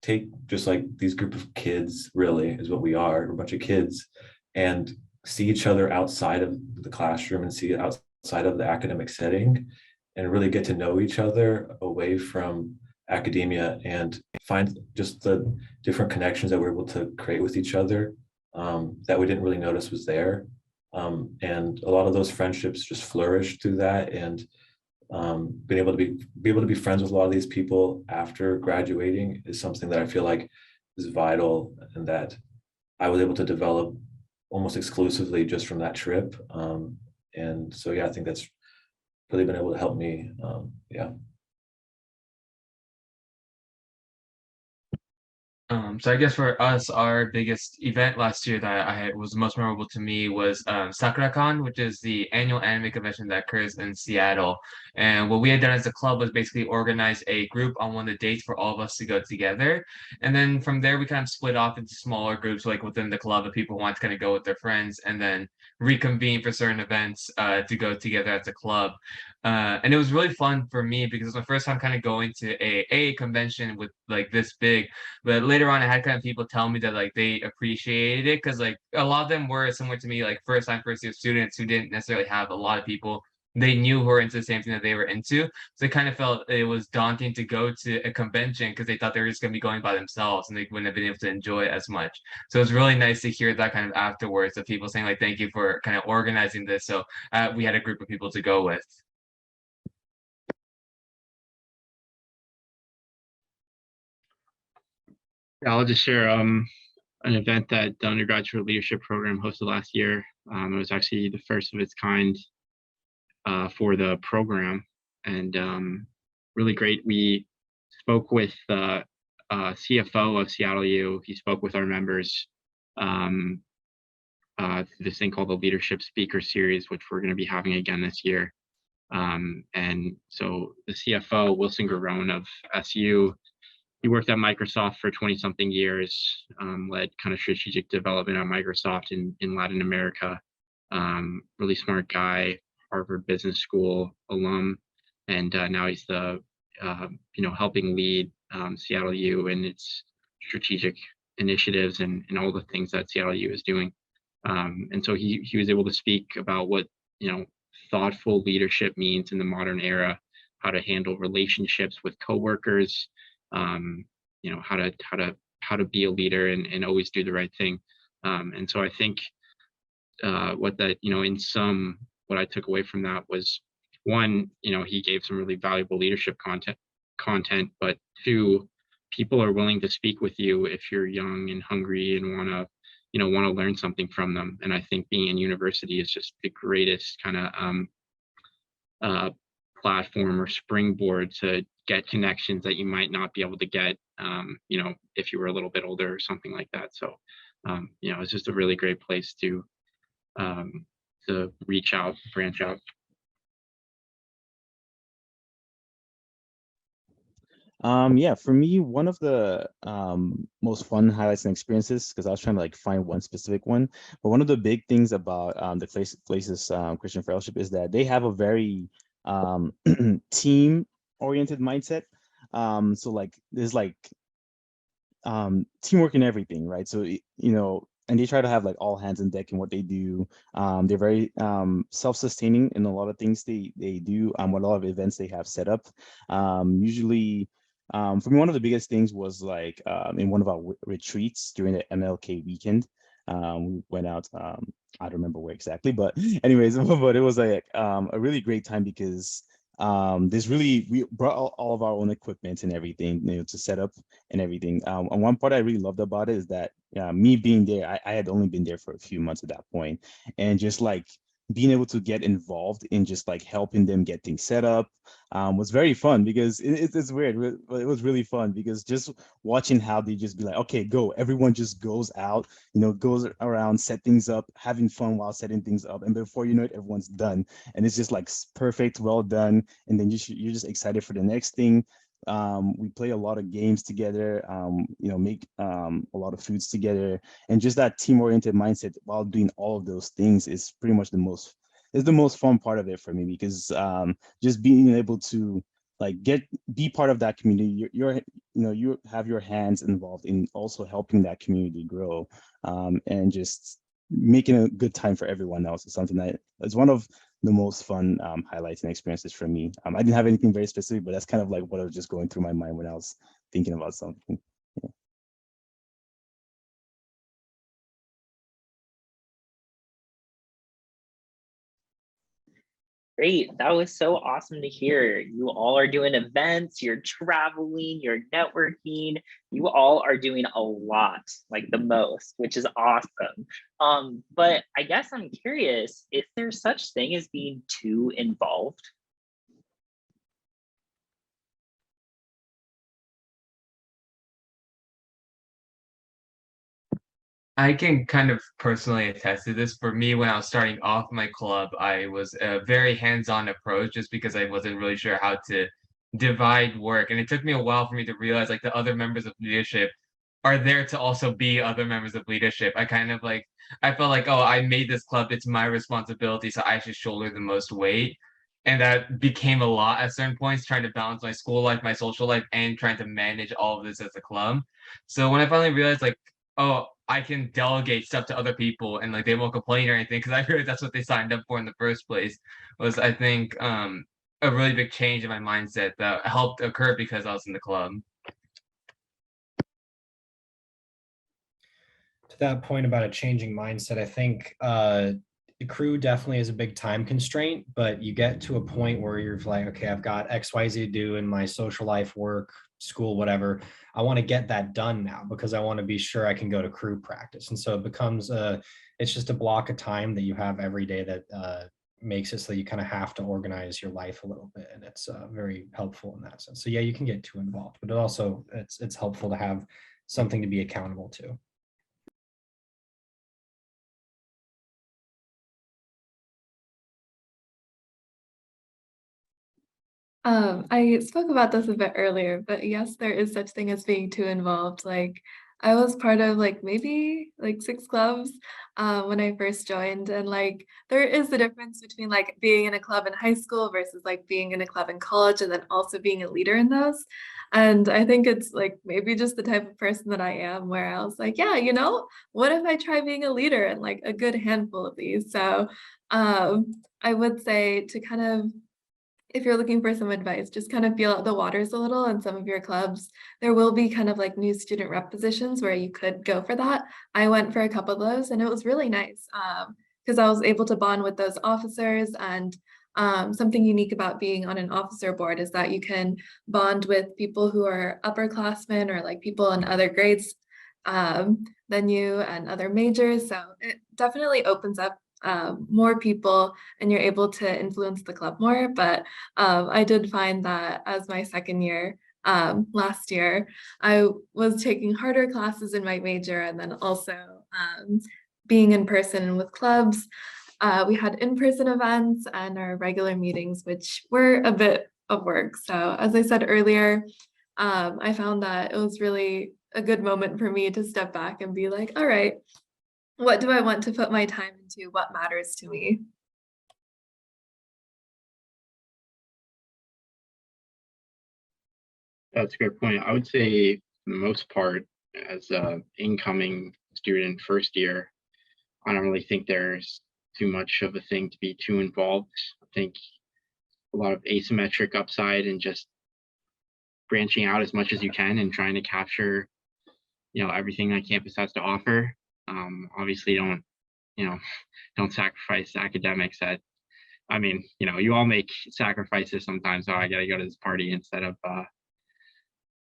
take just like these group of kids, really is what we are, a bunch of kids, and see each other outside of the classroom and see it outside of the academic setting and really get to know each other away from academia and find just the different connections that we're able to create with each other that we didn't really notice was there. And a lot of those friendships just flourished through that, and being able to be friends with a lot of these people after graduating is something that I feel like is vital and that I was able to develop almost exclusively just from that trip. And so, yeah, I think that's really been able to help me. Yeah. So I guess for us, our biggest event last year that was most memorable to me was SakuraCon, which is the annual anime convention that occurs in Seattle. And what we had done as a club was basically organize a group on one of the dates for all of us to go together. And then from there, we kind of split off into smaller groups, like within the club, if people want to kind of go with their friends, and then reconvene for certain events to go together as a club. And it was really fun for me because it was my first time kind of going to a convention with like this big. But later on, I had kind of people tell me that like they appreciated it because like a lot of them were similar to me, like first year students who didn't necessarily have a lot of people they knew who were into the same thing that they were into. So they kind of felt it was daunting to go to a convention because they thought they were just going to be going by themselves and they wouldn't have been able to enjoy it as much. So it was really nice to hear that kind of afterwards of people saying like, thank you for kind of organizing this. So we had a group of people to go with. Yeah, I'll just share an event that the undergraduate leadership program hosted last year. It was actually the first of its kind for the program, and really great. We spoke with the CFO of Seattle U. He spoke with our members through this thing called the Leadership Speaker Series, which we're going to be having again this year. And so the CFO, Wilson Garone of SU, he worked at Microsoft for 20 something years, led kind of strategic development at Microsoft in Latin America. Really smart guy, Harvard Business School alum, and now he's the helping lead Seattle U and its strategic initiatives and all the things that Seattle U is doing. And so he was able to speak about what thoughtful leadership means in the modern era, how to handle relationships with coworkers, how to be a leader and always do the right thing. And so I think what I took away from that was one, he gave some really valuable leadership content, but two, people are willing to speak with you if you're young and hungry and want to learn something from them. And I think being in university is just the greatest kind of platform or springboard to get connections that you might not be able to get if you were a little bit older or something like that. So it's just a really great place to reach out, branch out. Yeah, for me, one of the most fun highlights and experiences, because I was trying to like find one specific one, but one of the big things about the Places Christian Fellowship is that they have a very team oriented mindset. So like there's like teamwork in everything, right? So and they try to have like all hands on deck in what they do. They're very self-sustaining in a lot of things they do. What a lot of events they have set up. Usually For me, one of the biggest things was like in one of our retreats during the MLK weekend. We went out. I don't remember where exactly, but anyways, but it was like a really great time because we brought all of our own equipment and everything, to set up and everything. And one part I really loved about it is that me being there, I had only been there for a few months at that point, and just like being able to get involved in just like helping them get things set up was very fun because it's weird, but it was really fun because just watching how they just be like, okay, go, everyone just goes out, goes around, set things up, having fun while setting things up, and before you know it, everyone's done, and it's just like perfect, well done, and then you're just excited for the next thing. We play a lot of games together, make a lot of foods together, and just that team-oriented mindset while doing all of those things is pretty much the most fun part of it for me because just being able to like be part of that community. You have your hands involved in also helping that community grow, and just making a good time for everyone else is something that is one of the most fun highlights and experiences for me. I didn't have anything very specific, but that's kind of like what was just going through my mind when I was thinking about something. Yeah. Great. That was so awesome to hear. You all are doing events, you're traveling, you're networking. You all are doing a lot, like the most, which is awesome. But I guess I'm curious, is there such thing as being too involved? I can kind of personally attest to this. For me, when I was starting off my club, I was a very hands-on approach just because I wasn't really sure how to divide work. And it took me a while for me to realize like the other members of leadership are there to also be other members of leadership. I felt like, oh, I made this club, it's my responsibility, so I should shoulder the most weight. And that became a lot at certain points, trying to balance my school life, my social life, and trying to manage all of this as a club. So when I finally realized like, oh, I can delegate stuff to other people and like they won't complain or anything because I realized that's what they signed up for in the first place, was I think a really big change in my mindset that helped occur because I was in the club. To that point about a changing mindset, I think the crew definitely is a big time constraint, but you get to a point where you're like, okay, I've got XYZ to do in my social life, work, school, whatever. I want to get that done now because I want to be sure I can go to crew practice. And so it becomes it's just a block of time that you have every day that makes it so that you kind of have to organize your life a little bit. And it's very helpful in that sense. So yeah, you can get too involved, but it also it's helpful to have something to be accountable to. I spoke about this a bit earlier, but yes, there is such thing as being too involved. Like I was part of like maybe like 6 clubs when I first joined, and like there is the difference between like being in a club in high school versus like being in a club in college, and then also being a leader in those. And I think it's like maybe just the type of person that I am, where I was like, yeah, what if I try being a leader in like a good handful of these? So I would say to kind of, if you're looking for some advice, just kind of feel out the waters a little in some of your clubs. There will be kind of like new student rep positions where you could go for that. I went for a couple of those and it was really nice because I was able to bond with those officers. And something unique about being on an officer board is that you can bond with people who are upperclassmen or like people in other grades than you and other majors. So it definitely opens up more people and you're able to influence the club more. But I did find that as my second year last year, I was taking harder classes in my major and then also being in person with clubs. We had in-person events and our regular meetings, which were a bit of work. So as I said earlier, I found that it was really a good moment for me to step back and be like, all right, what do I want to put my time into? What matters to me? That's a great point. I would say for the most part, as a incoming student first year, I don't really think there's too much of a thing to be too involved. I think a lot of asymmetric upside and just branching out as much as you can and trying to capture, everything that campus has to offer. Obviously don't sacrifice academics you all make sacrifices sometimes. Oh, I got to go to this party instead of,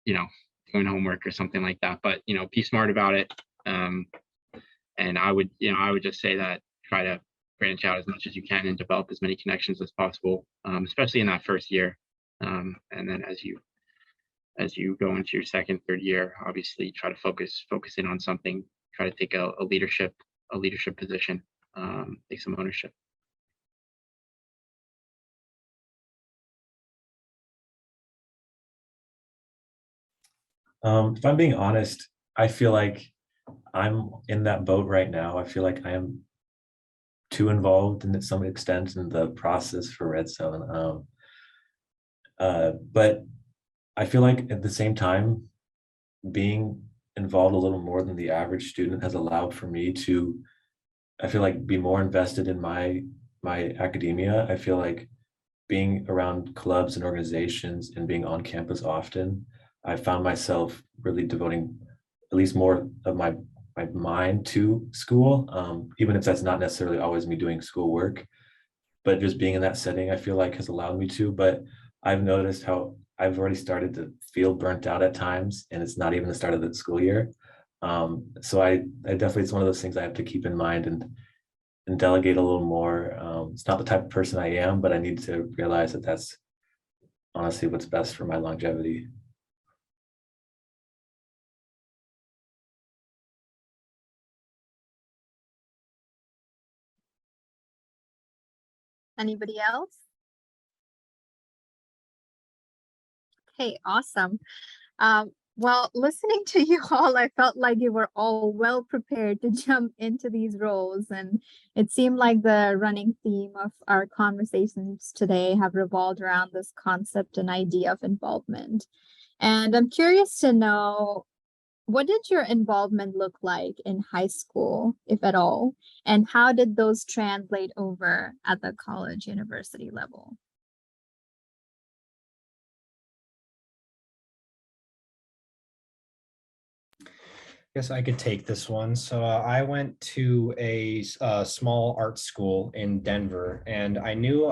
doing homework or something like that. But, be smart about it. And I would just say that try to branch out as much as you can and develop as many connections as possible, especially in that first year. And then as you go into your second, third year, obviously try to focus in on something, try to take a leadership position, take some ownership. If I'm being honest, I feel like I'm in that boat right now. I feel like I am too involved in some extent in the process for Red Zone. But I feel like at the same time, being involved a little more than the average student has allowed for me to, I feel like, be more invested in my academia. I feel like being around clubs and organizations and being on campus often, I found myself really devoting at least more of my mind to school, even if that's not necessarily always me doing schoolwork, but just being in that setting, I feel like has allowed me to. But I've noticed how I've already started to feel burnt out at times, and it's not even the start of the school year. So I definitely, it's one of those things I have to keep in mind and delegate a little more. It's not the type of person I am, but I need to realize that that's honestly what's best for my longevity. Anybody else? Okay, awesome. Well, listening to you all, I felt like you were all well prepared to jump into these roles. And it seemed like the running theme of our conversations today have revolved around this concept and idea of involvement. And I'm curious to know, what did your involvement look like in high school, if at all? And how did those translate over at the college university level? Guess I could take this one. So I went to a small art school in Denver, and I knew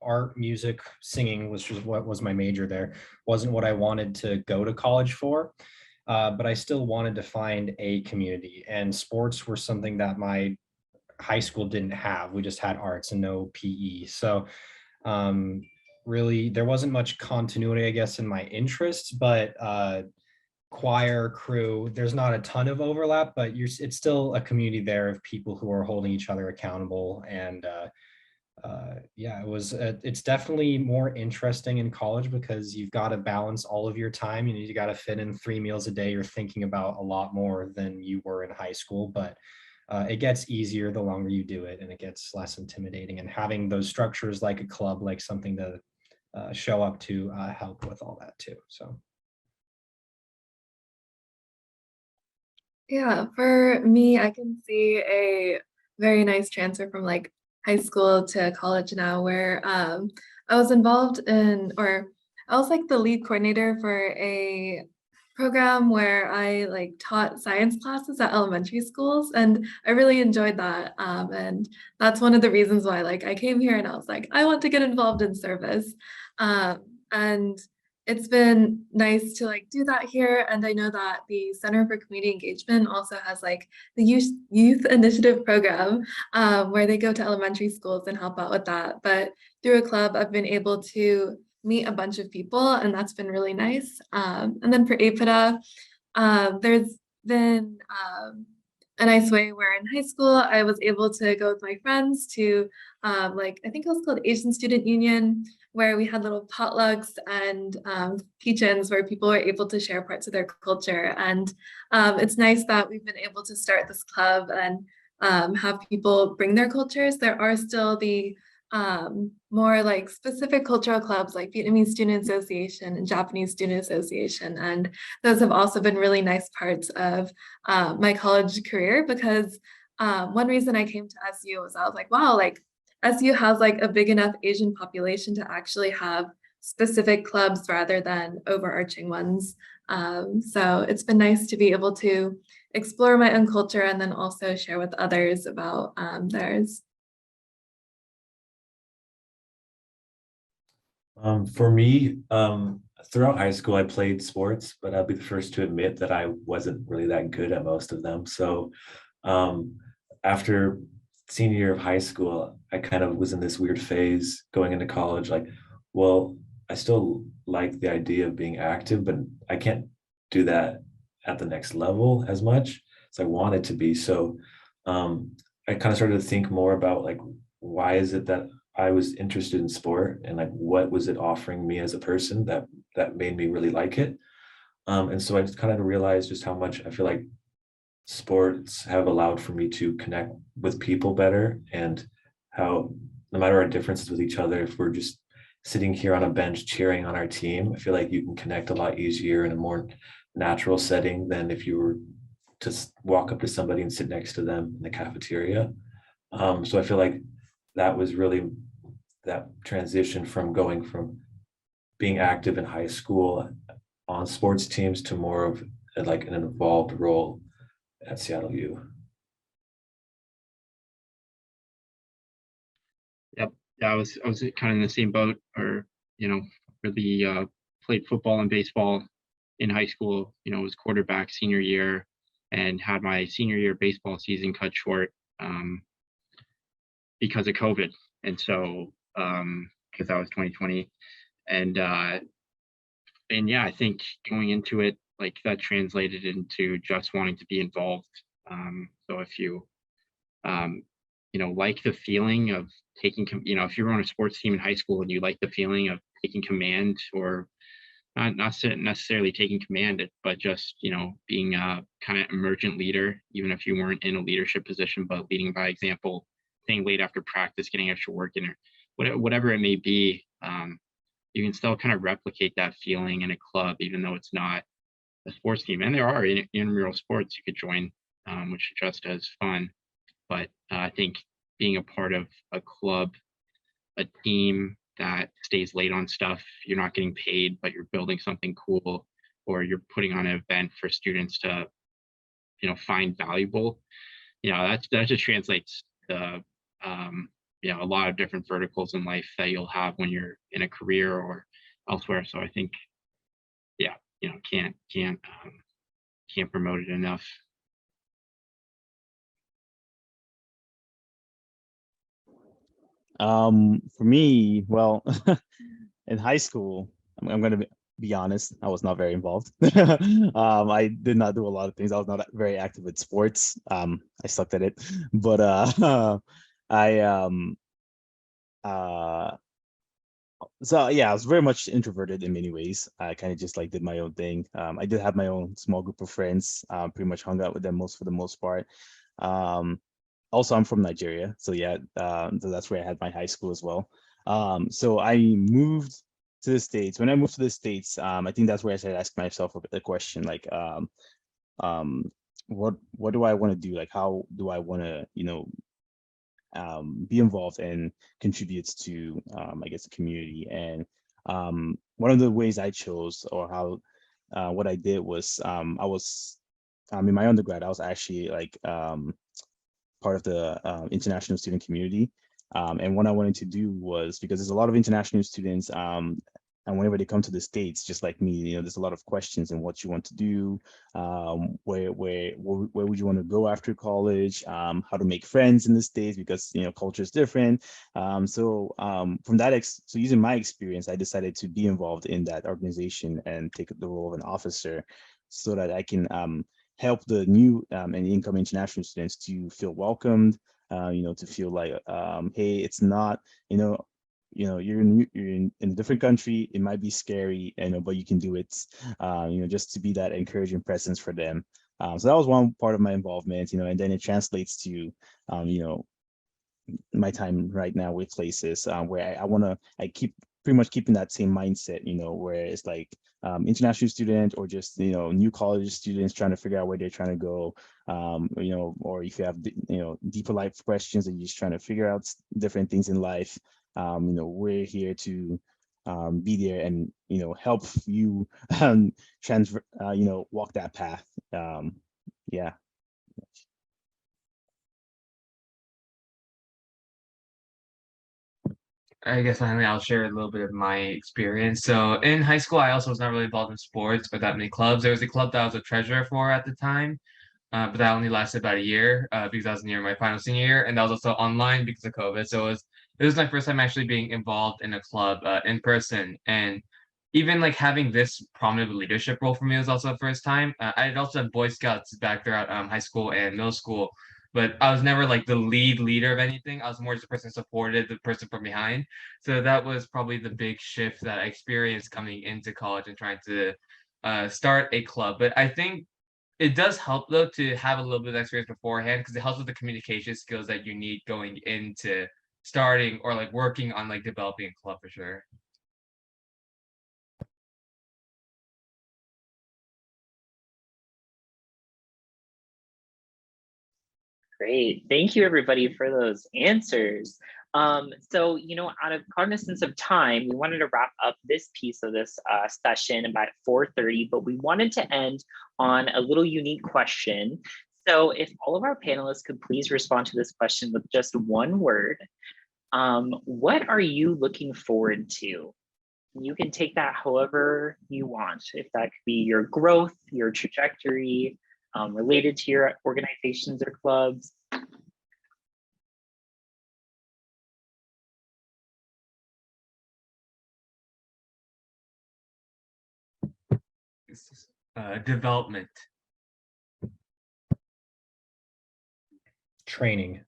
art, music, singing, which was what was my major there, wasn't what I wanted to go to college for. But I still wanted to find a community, and sports were something that my high school didn't have. We just had arts and no PE. So really, there wasn't much continuity, I guess, in my interests, but choir crew, there's not a ton of overlap, but it's still a community there of people who are holding each other accountable. And yeah, it's definitely more interesting in college because you've got to balance all of your time. You got to fit in 3 meals a day. You're thinking about a lot more than you were in high school, but it gets easier the longer you do it, and it gets less intimidating. And having those structures like a club, like something to show up to, help with all that too. So. Yeah, for me, I can see a very nice transfer from like high school to college now, where I was involved in, or I was like the lead coordinator for a program where I like taught science classes at elementary schools, and I really enjoyed that. And that's one of the reasons why like I came here and I was like, I want to get involved in service. And it's been nice to like do that here. And I know that the Center for Community Engagement also has like the youth initiative program, where they go to elementary schools and help out with that. But through a club, I've been able to meet a bunch of people, and that's been really nice. And then for APITA, there's been a nice way where in high school I was able to go with my friends to like, I think it was called Asian Student Union, where we had little potlucks and teach-ins where people were able to share parts of their culture. And it's nice that we've been able to start this club and have people bring their cultures. There are still the more like specific cultural clubs like Vietnamese Student Association and Japanese Student Association. And those have also been really nice parts of my college career, because one reason I came to SU was I was like, wow, like SU has like a big enough Asian population to actually have specific clubs rather than overarching ones. So it's been nice to be able to explore my own culture and then also share with others about theirs. For me, throughout high school, I played sports, but I'll be the first to admit that I wasn't really that good at most of them. So after senior year of high school, I kind of was in this weird phase going into college, like, well, I still like the idea of being active, but I can't do that at the next level as much as I wanted to be. So I kind of started to think more about like, why is it that I was interested in sport and like what was it offering me as a person that made me really like it. And so I just kind of realized just how much I feel like sports have allowed for me to connect with people better, and how no matter our differences with each other, if we're just sitting here on a bench cheering on our team, I feel like you can connect a lot easier in a more natural setting than if you were to walk up to somebody and sit next to them in the cafeteria. So I feel like that was really that transition from going from being active in high school on sports teams to more of like an involved role at Seattle U. Yep. Yeah, I was kind of in the same boat, or really played football and baseball in high school. Was quarterback senior year, and had my senior year baseball season cut short because of COVID. And so because that was 2020, and yeah, I think going into it, like that translated into just wanting to be involved. So if you like the feeling of taking, if you were on a sports team in high school and you like the feeling of taking command, or not necessarily taking command, but just, being a kind of emergent leader, even if you weren't in a leadership position, but leading by example, staying late after practice, getting extra work in, or whatever it may be, you can still kind of replicate that feeling in a club, even though it's not a sports team. And there are intramural sports you could join, which are just as fun. But I think being a part of a club, a team that stays late on stuff, you're not getting paid, but you're building something cool, or you're putting on an event for students to, find valuable. That just translates to, a lot of different verticals in life that you'll have when you're in a career or elsewhere. So I think, yeah, can't promote it enough. For me, well, in high school, I'm going to be honest, I was not very involved. I did not do a lot of things. I was not very active with sports. I sucked at it, but I so yeah, I was very much introverted in many ways. I kind of just like did my own thing. I did have my own small group of friends. Pretty much hung out with them for the most part. Also, I'm from Nigeria, so yeah, so that's where I had my high school as well. So I moved to the States. When I moved to the States, I think that's where I started asking myself a question like, what do I want to do? Like, how do I want to, be involved and contributes to, I guess, the community. And one of the ways I chose, or how what I did was, I was in my undergrad, I was actually like part of the international student community. And what I wanted to do was, because there's a lot of international students, and whenever they come to the States, just like me, there's a lot of questions in what you want to do, where would you want to go after college, how to make friends in the States, because culture is different. So from that, so using my experience, I decided to be involved in that organization and take the role of an officer, so that I can help the new and incoming international students to feel welcomed, to feel like, hey, it's not, you're in a different country. It might be scary, but you can do it. Just to be that encouraging presence for them. So that was one part of my involvement, and then it translates to, my time right now with places where I keep pretty much keeping that same mindset, where it's like international student, or just, new college students trying to figure out where they're trying to go, or if you have, deeper life questions and you're just trying to figure out different things in life. We're here to be there and help you transfer walk that path. Yeah. I guess finally I'll share a little bit of my experience. So in high school, I also was not really involved in sports or that many clubs. There was a club that I was a treasurer for at the time, but that only lasted about a year because I was near my final senior year, and that was also online because of COVID. So it was my first time actually being involved in a club in person, and even like having this prominent leadership role for me was also the first time. I had also done Boy Scouts back throughout high school and middle school, but I was never like the leader of anything. I was more just the person who supported the person from behind. So that was probably the big shift that I experienced coming into college and trying to start a club. But I think it does help though to have a little bit of experience beforehand because it helps with the communication skills that you need going into starting or like working on like developing a club for sure. Great. Thank you, everybody, for those answers. So, out of cognizance of time, we wanted to wrap up this piece of this session about 4:30, but we wanted to end on a little unique question. So if all of our panelists could please respond to this question with just one word, what are you looking forward to? You can take that however you want. If that could be your growth, your trajectory, related to your organizations or clubs. Development. Training.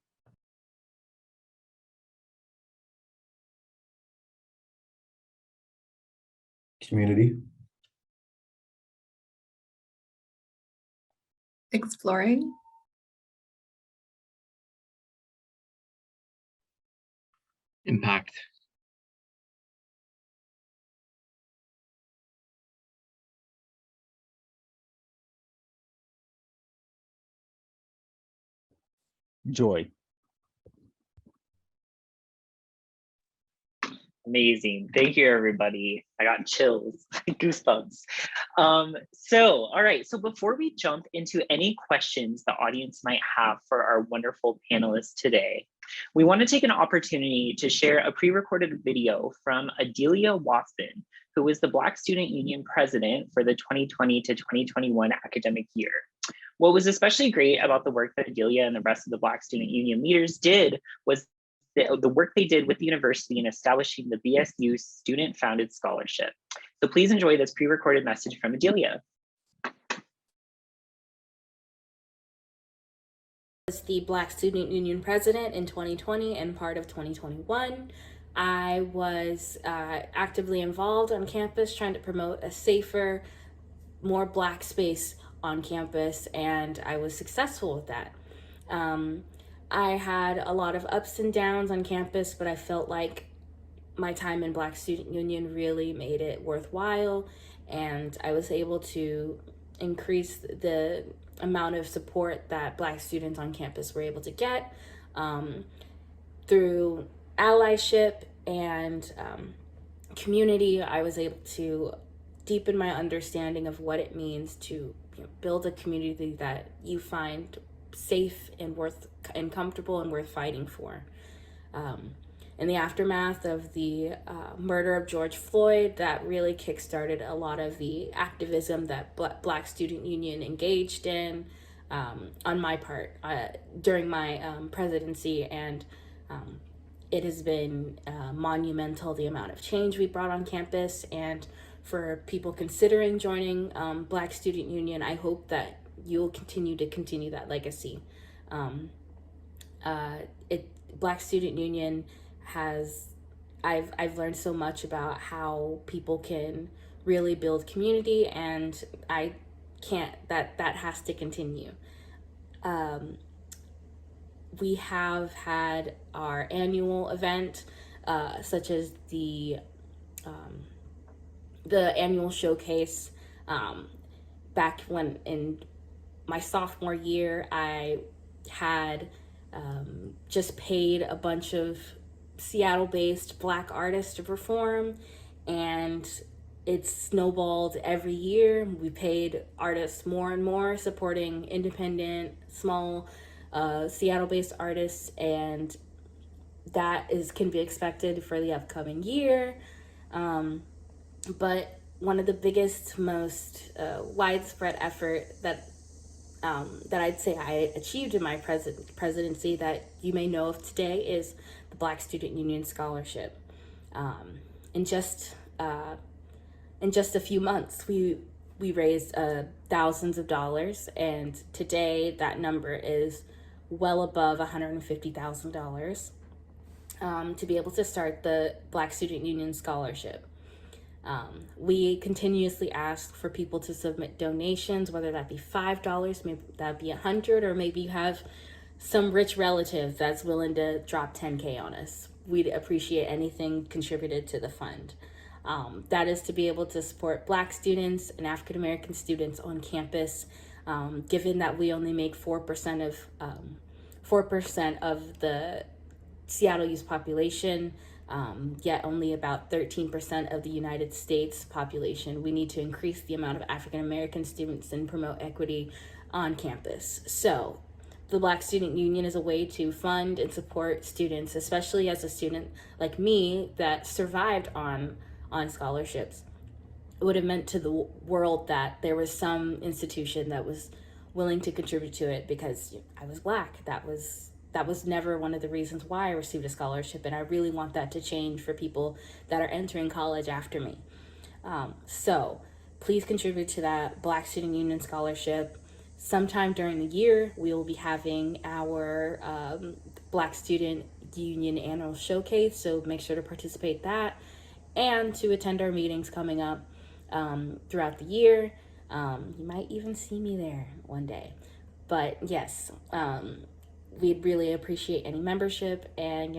Community. Exploring. Impact. Joy. Amazing. Thank you, everybody. I got chills, goosebumps. All right. So before we jump into any questions the audience might have for our wonderful panelists today, we want to take an opportunity to share a pre-recorded video from Adelia Watson, who was the Black Student Union president for the 2020 to 2021 academic year. What was especially great about the work that Adelia and the rest of the Black Student Union leaders did was the work they did with the university in establishing the BSU Student Founded Scholarship. So please enjoy this pre-recorded message from Adelia. Was the Black Student Union president in 2020 and part of 2021. I was actively involved on campus trying to promote a safer, more Black space on campus, and I was successful with that. I had a lot of ups and downs on campus, but I felt like my time in Black Student Union really made it worthwhile, and I was able to increase the amount of support that Black students on campus were able to get through allyship and community. I was able to deepen my understanding of what it means to build a community that you find safe and comfortable and worth fighting for. In the aftermath of the murder of George Floyd, that really kickstarted a lot of the activism that Black Student Union engaged in on my part during my presidency, and it has been monumental, the amount of change we brought on campus. And for people considering joining Black Student Union, I hope that you'll continue that legacy. Black Student Union I've learned so much about how people can really build community, and that has to continue. We have had our annual event, such as the annual showcase. Back when in my sophomore year, I had just paid a bunch of Seattle-based Black artists to perform, and it's snowballed every year. We paid artists more and more, supporting independent, small, Seattle-based artists, and that can be expected for the upcoming year. But one of the biggest, most widespread effort that I'd say I achieved in my presidency that you may know of today is the Black Student Union Scholarship. In just a few months, we raised thousands of dollars, and today that number is well above $150,000 to be able to start the Black Student Union Scholarship. We continuously ask for people to submit donations, whether that be $5, maybe that be $100, or maybe you have some rich relative that's willing to drop 10K on us. We'd appreciate anything contributed to the fund. That is to be able to support Black students and African American students on campus, given that we only make 4% of the Seattle youth population, yet only about 13% of the United States population. We need to increase the amount of African American students and promote equity on campus. So the Black Student Union is a way to fund and support students, especially as a student like me that survived on scholarships. It would have meant to the world that there was some institution that was willing to contribute to it because I was Black. That was never one of the reasons why I received a scholarship, and I really want that to change for people that are entering college after me. So please contribute to that Black Student Union Scholarship. Sometime during the year, we will be having our Black Student Union Annual Showcase, so make sure to participate that and to attend our meetings coming up throughout the year. You might even see me there one day. But yes, we'd really appreciate any membership, and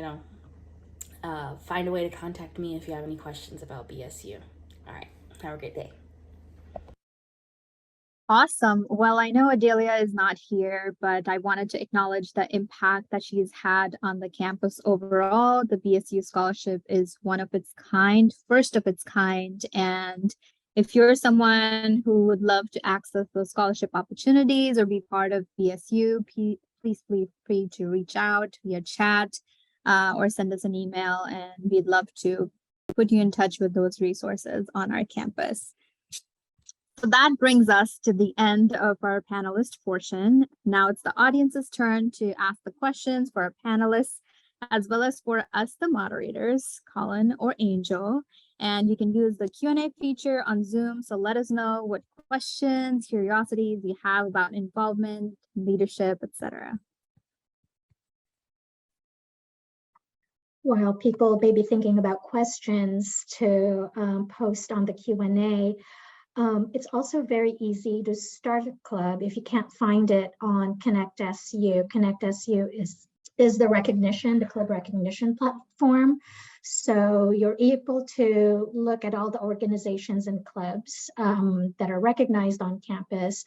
find a way to contact me if you have any questions about BSU. All right, have a great day. Awesome. Well, I know Adelia is not here, but I wanted to acknowledge the impact that she's had on the campus overall. The BSU scholarship is one of its kind, first of its kind. And if you're someone who would love to access those scholarship opportunities or be part of BSU, please feel free to reach out via chat or send us an email, and we'd love to put you in touch with those resources on our campus. So that brings us to the end of our panelist portion. Now it's the audience's turn to ask the questions for our panelists, as well as for us, the moderators, Colin or Angel. And you can use the Q&A feature on Zoom. So let us know what questions, curiosities you have about involvement, leadership, etc. While people may be thinking about questions to post on the Q&A, it's also very easy to start a club if you can't find it on Connect SU. Connect SU is the club recognition platform. So you're able to look at all the organizations and clubs that are recognized on campus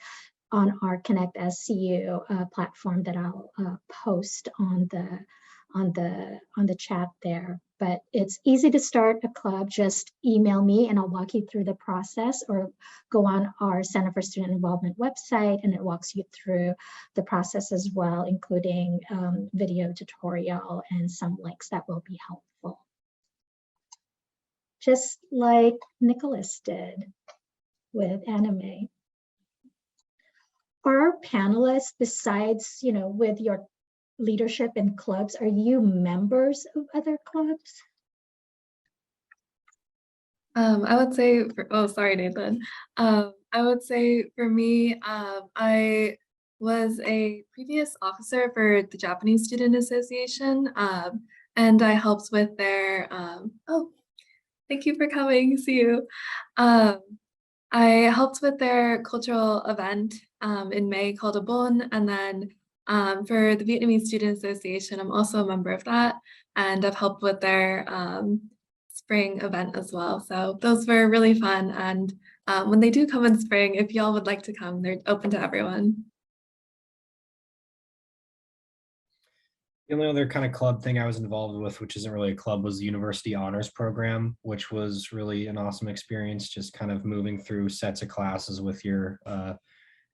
on our Connect SU platform that I'll post on the chat there. But it's easy to start a club. Just email me and I'll walk you through the process, or go on our Center for Student Involvement website and it walks you through the process as well, including video tutorial and some links that will be helpful. Just like Nicholas did with anime. Our panelists, besides, with your leadership in clubs, are you members of other clubs? I would say, sorry, Nathan. I would say for me, I was a previous officer for the Japanese Student Association, and I helped with their, thank you for coming, see you. I helped with their cultural event in May called a Bon, and then for the Vietnamese Student Association, I'm also a member of that, and I've helped with their spring event as well. So those were really fun, and when they do come in spring, if y'all would like to come, they're open to everyone. The only other kind of club thing I was involved with, which isn't really a club, was the University Honors Program, which was really an awesome experience, just kind of moving through sets of classes with your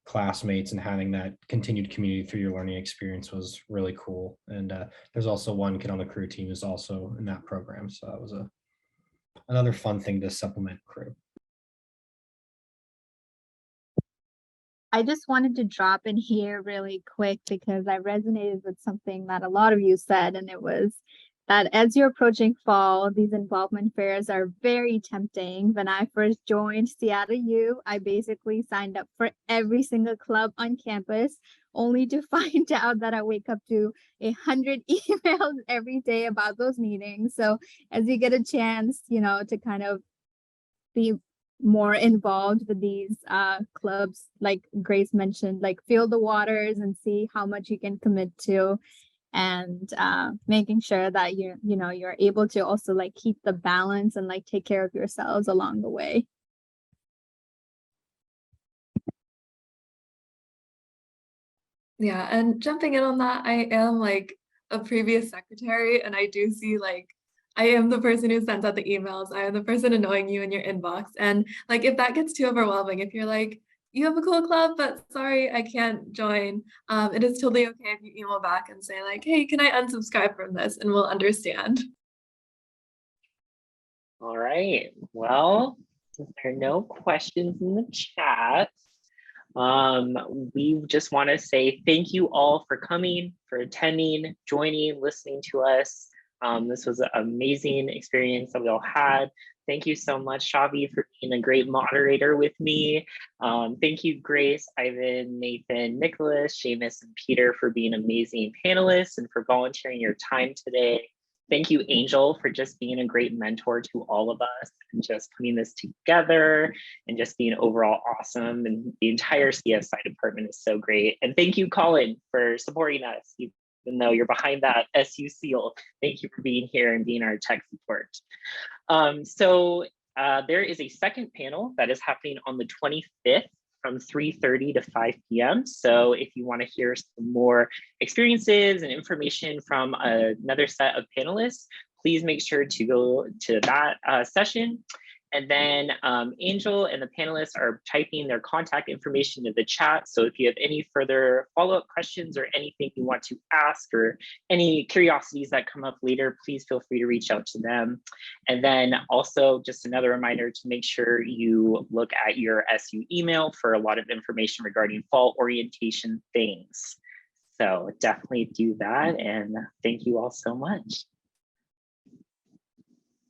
classmates and having that continued community through your learning experience was really cool. And there's also one kid on the crew team who's also in that program. So that was another fun thing to supplement crew. I just wanted to drop in here really quick because I resonated with something that a lot of you said, and it was that as you're approaching fall, these involvement fairs are very tempting. When I first joined Seattle U, I basically signed up for every single club on campus, only to find out that I wake up to 100 emails every day about those meetings. So as you get a chance, you know, to kind of be more involved with these clubs, like Grace mentioned, like feel the waters and see how much you can commit to, and making sure that you're able to also like keep the balance and like take care of yourselves along the way. Yeah, and jumping in on that, I am like a previous secretary, and I do see like I am the person who sends out the emails. I am the person annoying you in your inbox. And like if that gets too overwhelming, if you're like, you have a cool club, but sorry, I can't join. It is totally okay if you email back and say like, hey, can I unsubscribe from this? And we'll understand. All right. Well, since there are no questions in the chat, we just want to say thank you all for coming, for attending, joining, listening to us. This was an amazing experience that we all had. Thank you so much, Shavi, for being a great moderator with me. Thank you, Grace, Ivan, Nathan, Nicholas, Seamus, and Peter for being amazing panelists and for volunteering your time today. Thank you, Angel, for just being a great mentor to all of us and just putting this together and just being overall awesome. And the entire CSI department is so great. And thank you, Colin, for supporting us, even though you're behind that SU seal. Thank you for being here and being our tech support. There is a second panel that is happening on the 25th from 3:30 to 5 p.m. So if you want to hear some more experiences and information from another set of panelists, please make sure to go to that session. And then Angel and the panelists are typing their contact information in the chat. So if you have any further follow-up questions or anything you want to ask or any curiosities that come up later, please feel free to reach out to them. And then also just another reminder to make sure you look at your SU email for a lot of information regarding fall orientation things. So definitely do that. And thank you all so much.